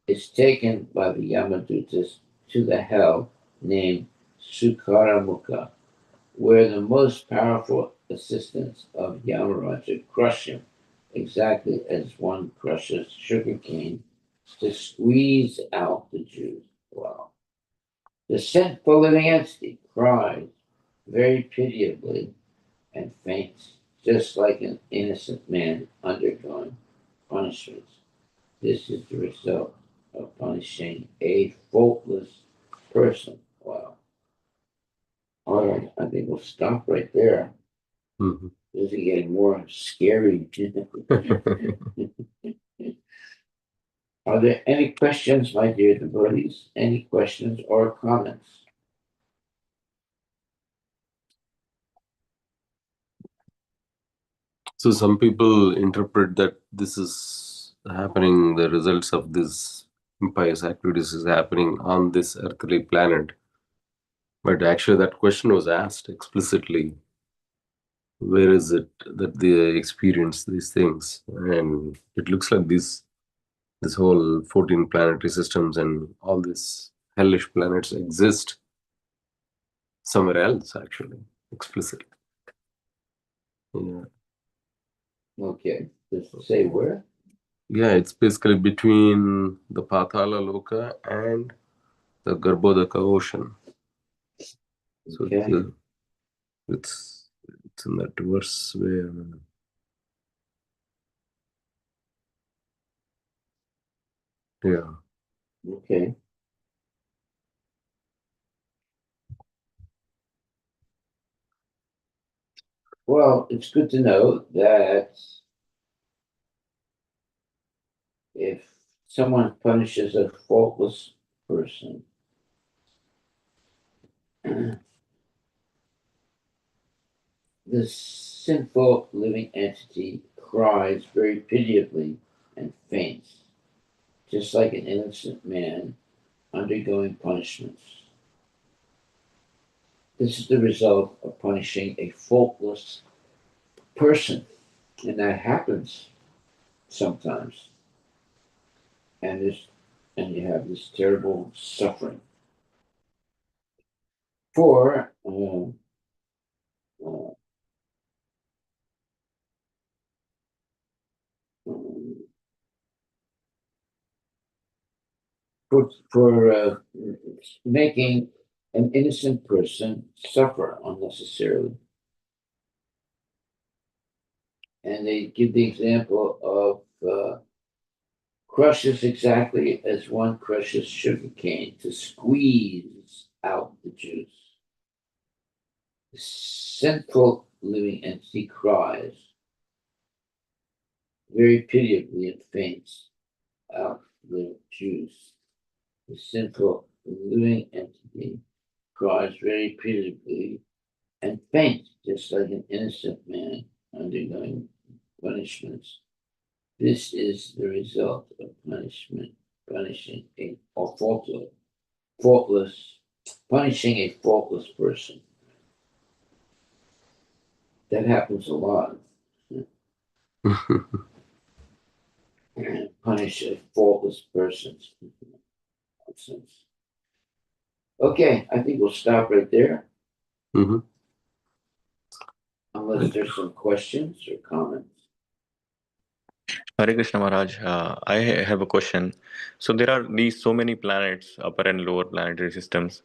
is taken by the Yamadutas to the hell named Sukaramukha, where the most powerful assistants of Yamaraja crush him, exactly as one crushes sugarcane to squeeze out the juice. Wow. The sinful living entity cries very pitiably and faints, just like an innocent man undergoing punishment. This is the result of punishing a faultless person. Wow. All right, I think we'll stop right there. Mhm. This is getting more scary. Are there any questions, my dear devotees? Any questions or comments? So some people interpret that this is happening, the results of this impious activities is happening on this earthly planet. But actually that question was asked explicitly, where is it that they experience these things? And it looks like this whole 14 planetary systems and all these hellish planets exist somewhere else, actually, explicitly. Yeah. Okay, does it say where? Yeah, it's basically between the Pathala Loka and the Garbhodaka Ocean. So Okay, it's in that verse where, yeah. okay. Well, it's good to know that if someone punishes a faultless person, the sinful living entity cries very pitiably and faints, just like an innocent man undergoing punishments. This is the result of punishing a faultless person, and that happens sometimes. And this, and you have this terrible suffering. For uh, um, for making an innocent person suffer unnecessarily. And they give the example of crushes exactly as one crushes sugarcane to squeeze out the juice. The sinful living entity cries very pitiably and faints out the juice. The sinful living entity cries very pitiably and faints, just like an innocent man undergoing punishments. This is the result of punishing faultless, punishing a faultless person. That happens a lot. Punish a faultless person. Nonsense. Okay, I think we'll stop right there, Mhm. unless there's some questions or comments. Hare Krishna Maharaj, I have a question. So there are these so many planets, upper and lower planetary systems.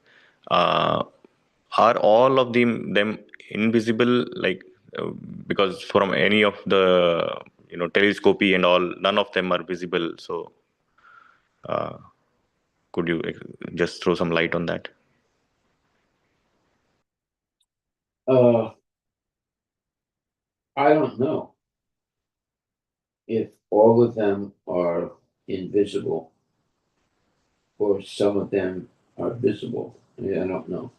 Uh, are all of them invisible? Like because from any of the telescopy and all, none of them are visible. So uh, could you just throw some light on that? Uh, I don't know if all of them are invisible or some of them are visible. I mean, I don't know.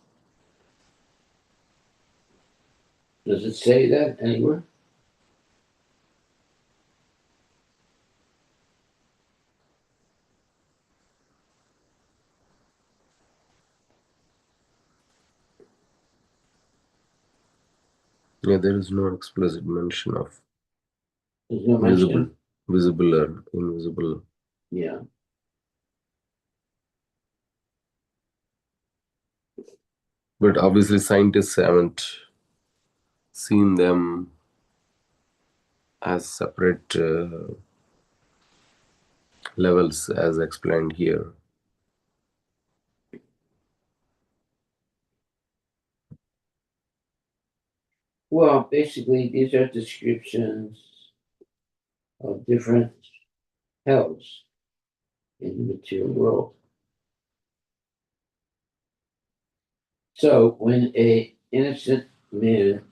Does it say that anywhere? Yeah, there is no explicit mention of There's no visible, mention. visible or invisible. Yeah. But obviously, scientists haven't seen them as separate levels as explained here. Well, basically, these are descriptions of different hells in the material world. So when a innocent man,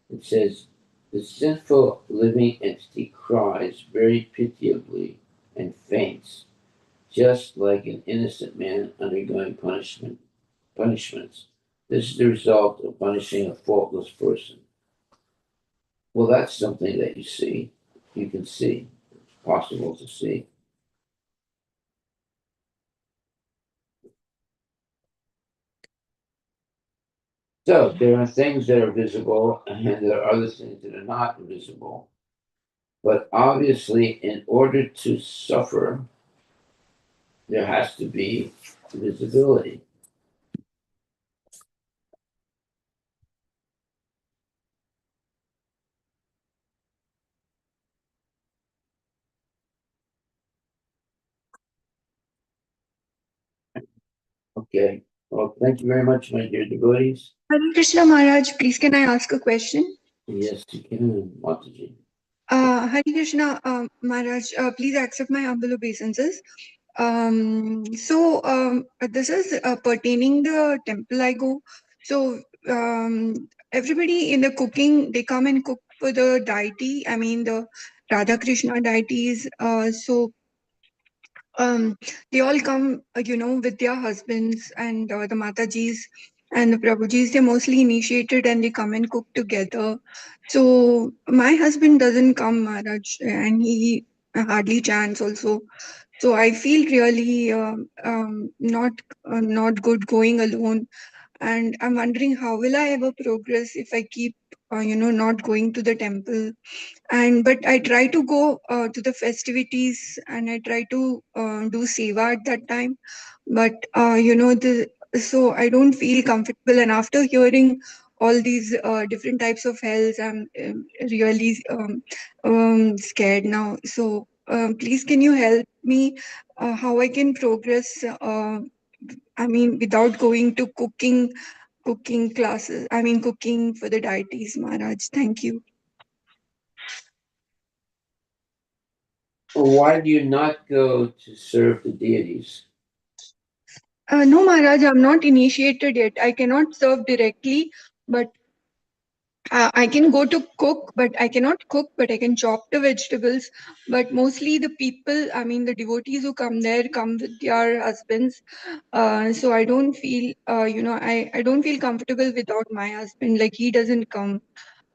it says, the sinful living entity cries very pitiably and faints, just like an innocent man undergoing punishments. This is the result of punishing a faultless person. Well, that's something that you see. You can see. It's possible to see. So there are things that are visible, and there are other things that are not visible. But obviously, in order to suffer, there has to be visibility. Okay. Well, thank you very much, my dear devotees. Hare Krishna Maharaj, please can I ask a question? Yes, you can, Mataji. Hare Krishna Maharaj, please accept my humble obeisances. This is pertaining the temple I go. So everybody in the cooking, they come and cook for the deity. I mean the Radha Krishna deities. Um, they all come, with their husbands and the Matajis and the Prabhujis. They're mostly initiated and they come and cook together. So my husband doesn't come, Maharaj, and he hardly chants also. So I feel really not good going alone, and I'm wondering how will I ever progress if I keep not going to the temple. And but I try to go to the festivities, and I try to do seva at that time, but the so I don't feel comfortable. And after hearing all these different types of hells, I'm really scared now. So please can you help me how I can progress, I mean without going to cooking classes, I mean cooking for the deities, Maharaj. Thank you. Why do you not go to serve the deities? No, Maharaj, I'm not initiated yet. I cannot serve directly, but I can go to cook, but I cannot cook, but I can chop the vegetables. But mostly the people, I mean, the devotees who come there come with their husbands. So I don't feel, I don't feel comfortable without my husband. Like he doesn't come.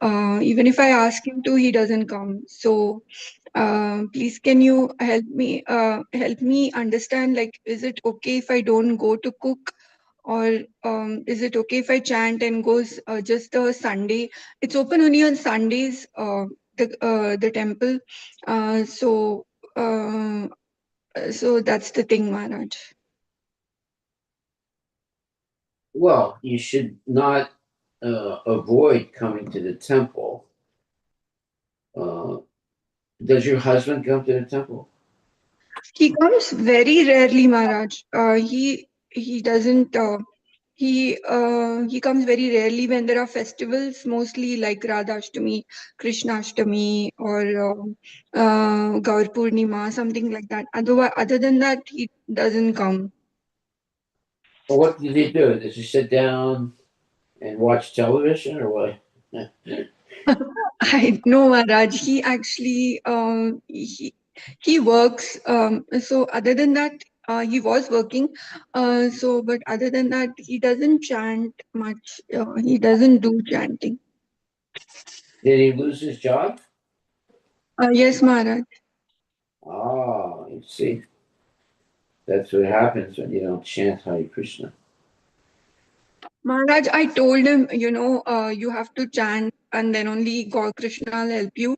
Even if I ask him to, he doesn't come. So please can you help me understand, like is it okay if I don't go to cook, or is it okay if I chant and goes just the Sunday? It's open only on Sundays, the temple. uh, so uh, so that's the thing, Maharaj. Well, you should not avoid coming to the temple. Does your husband come to the temple? He comes very rarely, Maharaj. He doesn't. He comes very rarely when there are festivals, mostly like Radhashtami, Krishnashtami, or Gaur Purnima, something like that. Otherwise, other than that, he doesn't come. Well, what does he do? Does he sit down and watch television or what? I know, Maharaj. He actually he works. So other than that, he was working. But other than that, he doesn't chant much. He doesn't do chanting. Did he lose his job? Yes, Maharaj. Ah, you see, that's what happens when you don't chant Hare Krishna. Maharaj, I told him, you have to chant, and then only God Krishna will help you.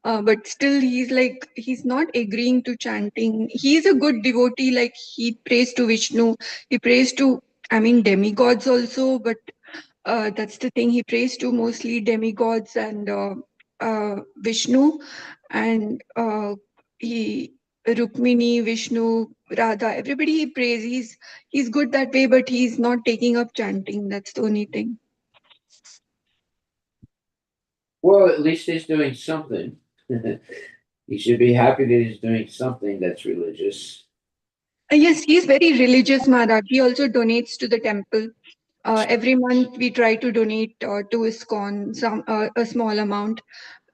But still, he's not agreeing to chanting. He's a good devotee. Like, he prays to Vishnu. He prays to, I mean, demigods also. But that's the thing. He prays to mostly demigods and Vishnu, and he Rukmini, Vishnu, Radha. Everybody he prays. He's good that way, but he's not taking up chanting. That's the only thing. Well, at least he's doing something. He should be happy that he's doing something that's religious. Yes, he's very religious, Maharaj. He also donates to the temple. Every month we try to donate to ISKCON a small amount,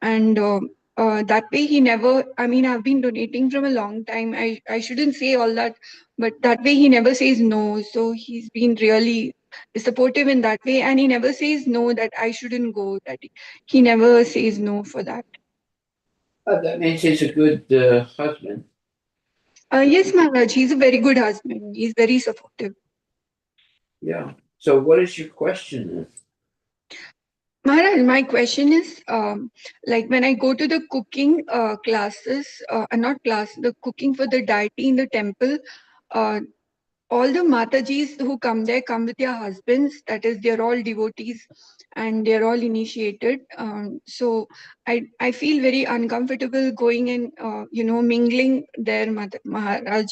and that way he never. I mean, I've been donating from a long time. I shouldn't say all that, but that way he never says no. So he's been really supportive in that way, and he never says no that I shouldn't go. That he never says no for that. That means he's a good husband. Yes, Maharaj, he's a very good husband. He's very supportive. Yeah. So, what is your question then? Maharaj, my question is, like when I go to the cooking classes, not class, the cooking for the deity in the temple, uh, all the Matajis who come there come with their husbands. That is, they're all devotees and they're all initiated. So I feel very uncomfortable going and, mingling there, Maharaj,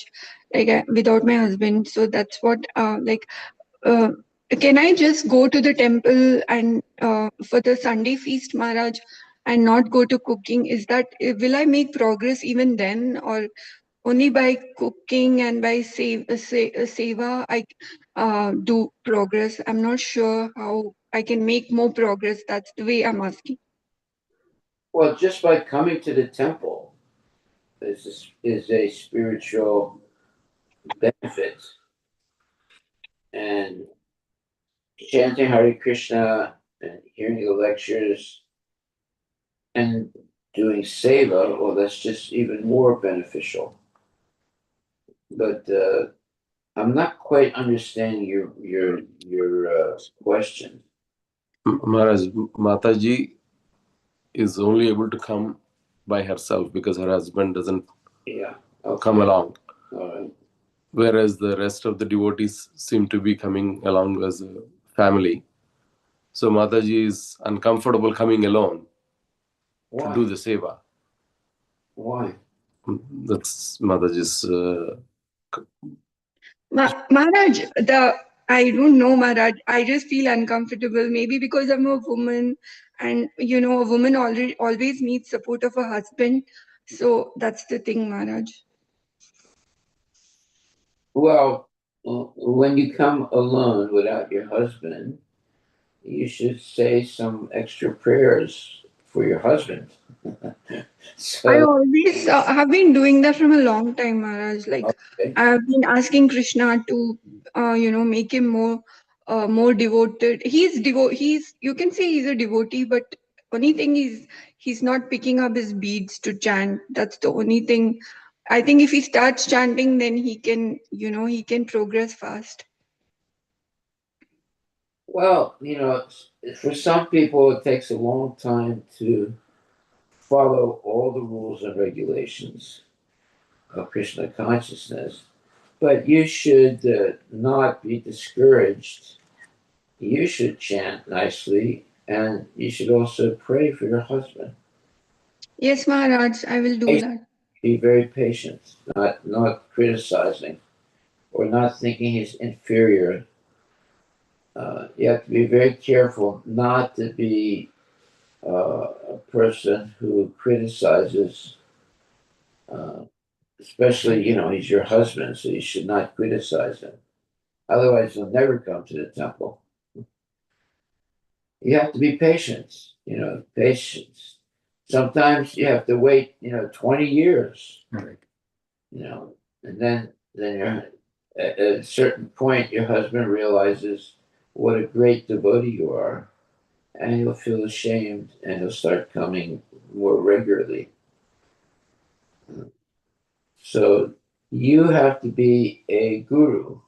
like without my husband. So that's what, uh, can I just go to the temple and for the Sunday feast, Maharaj, and not go to cooking? Is that will I make progress even then, or only by cooking and by seva I do progress? I'm not sure how I can make more progress. That's the way I'm asking. Well, just by coming to the temple is a spiritual benefit, and chanting Hare Krishna and hearing the lectures and doing seva, well, that's just even more beneficial. But I'm not quite understanding your question. Maharaj, Mataji is only able to come by herself because her husband doesn't Yeah. Okay. come along. All right. Whereas the rest of the devotees seem to be coming along as a family. So Mataji is uncomfortable coming alone to do Why? the seva. Why? That's Mataji's. Maharaj, I don't know, Maharaj. I just feel uncomfortable. Maybe because I'm a woman, and a woman already always needs support of a husband. So that's the thing, Maharaj. Well, when you come alone without your husband, you should say some extra prayers for your husband. I So, always have been doing that from a long time, Maharaj. Like, okay. I've been asking Krishna to, make him more devoted. You can say he's a devotee, but only thing is he's not picking up his beads to chant. That's the only thing. I think if he starts chanting, then he can progress fast. Well, for some people, it takes a long time to follow all the rules and regulations of Krishna consciousness. But you should not be discouraged. You should chant nicely, and you should also pray for your husband. Yes, Maharaj, I will do that. Be very patient, not criticizing or not thinking he's inferior. You have to be very careful not to be a person who criticizes, especially, he's your husband, so you should not criticize him. Otherwise, he'll never come to the temple. You have to be patient, patience. Sometimes you have to wait, 20 years, Right. And then at a certain point, your husband realizes what a great devotee you are, and he'll feel ashamed, and he'll start coming more regularly. So you have to be a guru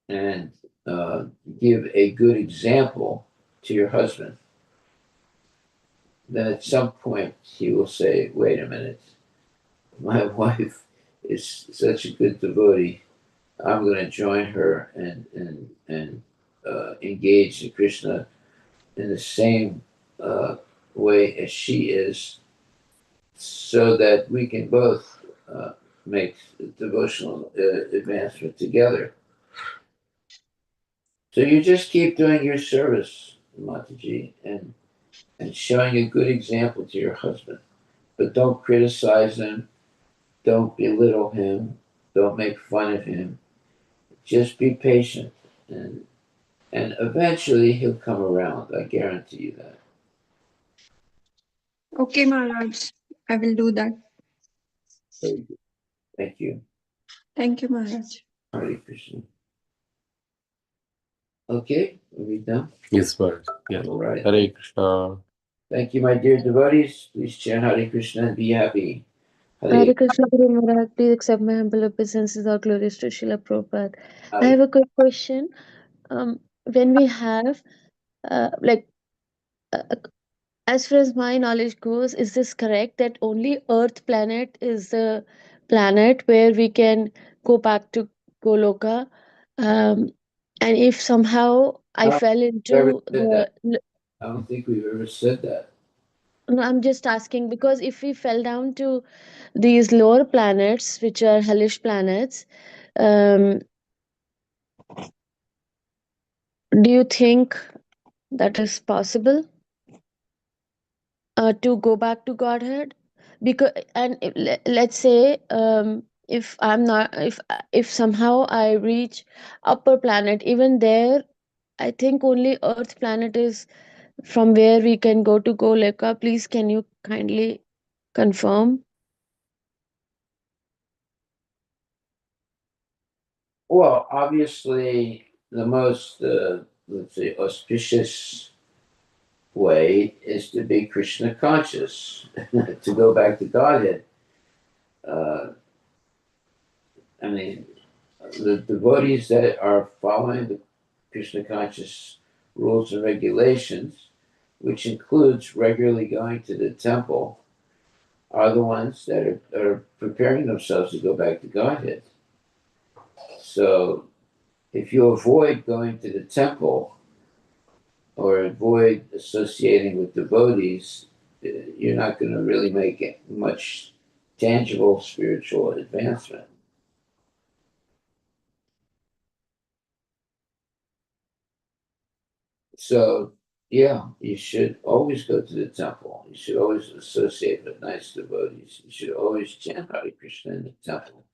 and give a good example to your husband. Then at some point he will say, "Wait a minute, my wife is such a good devotee. I'm going to join her and engage in Krishna in the same way as she is, so that we can both make devotional advancement together." So you just keep doing your service, Mataji, and showing a good example to your husband. But don't criticize him, don't belittle him, don't make fun of him. Just be patient, and eventually he'll come around. I guarantee you that. Okay, Maharaj. I will do that. Very good. Thank you. Thank you, Maharaj. Hare Krishna. Okay, are we done? Yes, Maharaj. Yeah. All right. Hare Krishna. Thank you, my dear devotees. Please chant Hare Krishna and be happy. Hare Krishna Guru Maharaj, please accept my humble obeisances or glories to Srila Prabhupada. I Hare. have a quick question. When we have, like, uh, as far as my knowledge goes, is this correct that only Earth planet is the planet where we can go back to Goloka? Um, and if somehow I I fell never into said that. the I don't think we've ever said that. no, I'm just asking because if we fell down to these lower planets, which are hellish planets, um, do you think that is possible to go back to Godhead? Because and let's say if I'm not if somehow I reach upper planet, even there, I think only Earth planet is from where we can go to Goleka. Please, can you kindly confirm? Well, obviously, the most, let's say, auspicious way is to be Krishna conscious, to go back to Godhead. Uh, I mean, the devotees that are following the Krishna conscious rules and regulations, which includes regularly going to the temple, are the ones that are preparing themselves to go back to Godhead. So if you avoid going to the temple or avoid associating with devotees, you're not going to really make much tangible spiritual advancement. So, yeah, you should always go to the temple. You should always associate with nice devotees. You should always chant Hare Krishna in the temple.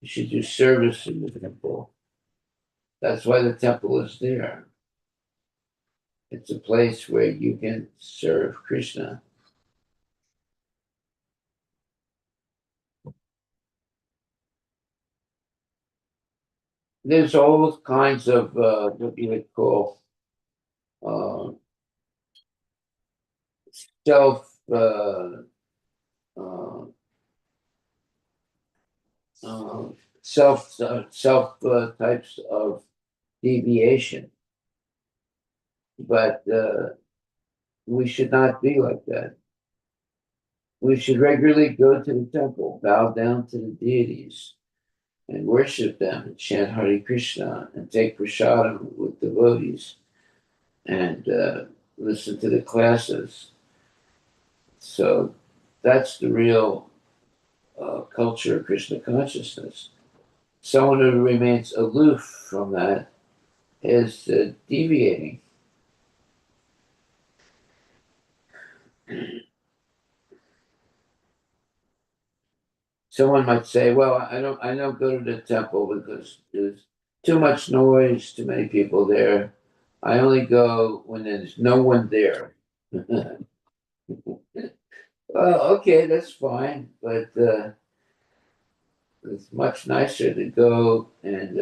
You should do service in the temple. That's why the temple is there. It's a place where you can serve Krishna. There's all kinds of what you would call uh, self uh, uh, self types of deviation, but we should not be like that. We should regularly go to the temple, bow down to the deities, and worship them, and chant Hare Krishna, and take prasadam with devotees, and listen to the classes. So that's the real culture of Krishna consciousness. Someone who remains aloof from that is deviating. Someone might say, "Well, I don't go to the temple because there's too much noise, too many people there. I only go when there's no one there. Well, okay, that's fine, but it's much nicer to go and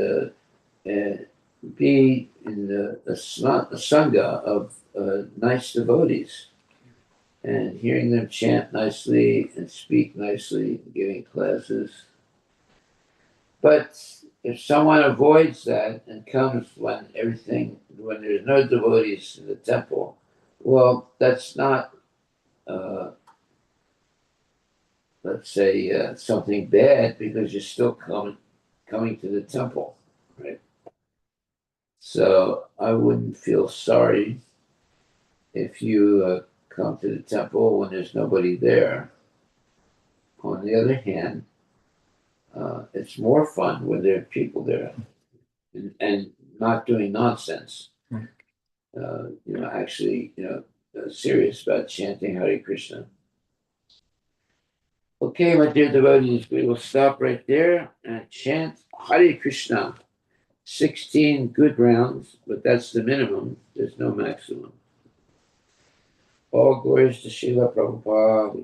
be in the sangha of nice devotees and hearing them chant nicely and speak nicely, giving classes. But if someone avoids that and comes when there's no devotees in the temple, well, that's not, uh, let's say, something bad because you're still coming to the temple, right? So I wouldn't feel sorry if you come to the temple when there's nobody there. On the other hand, it's more fun when there are people there and not doing nonsense. Actually, serious about chanting Hare Krishna. Okay, my dear devotees, we will stop right there and chant Hare Krishna. 16 good rounds, but that's the minimum. There's no maximum. All glories to Srila Prabhupada.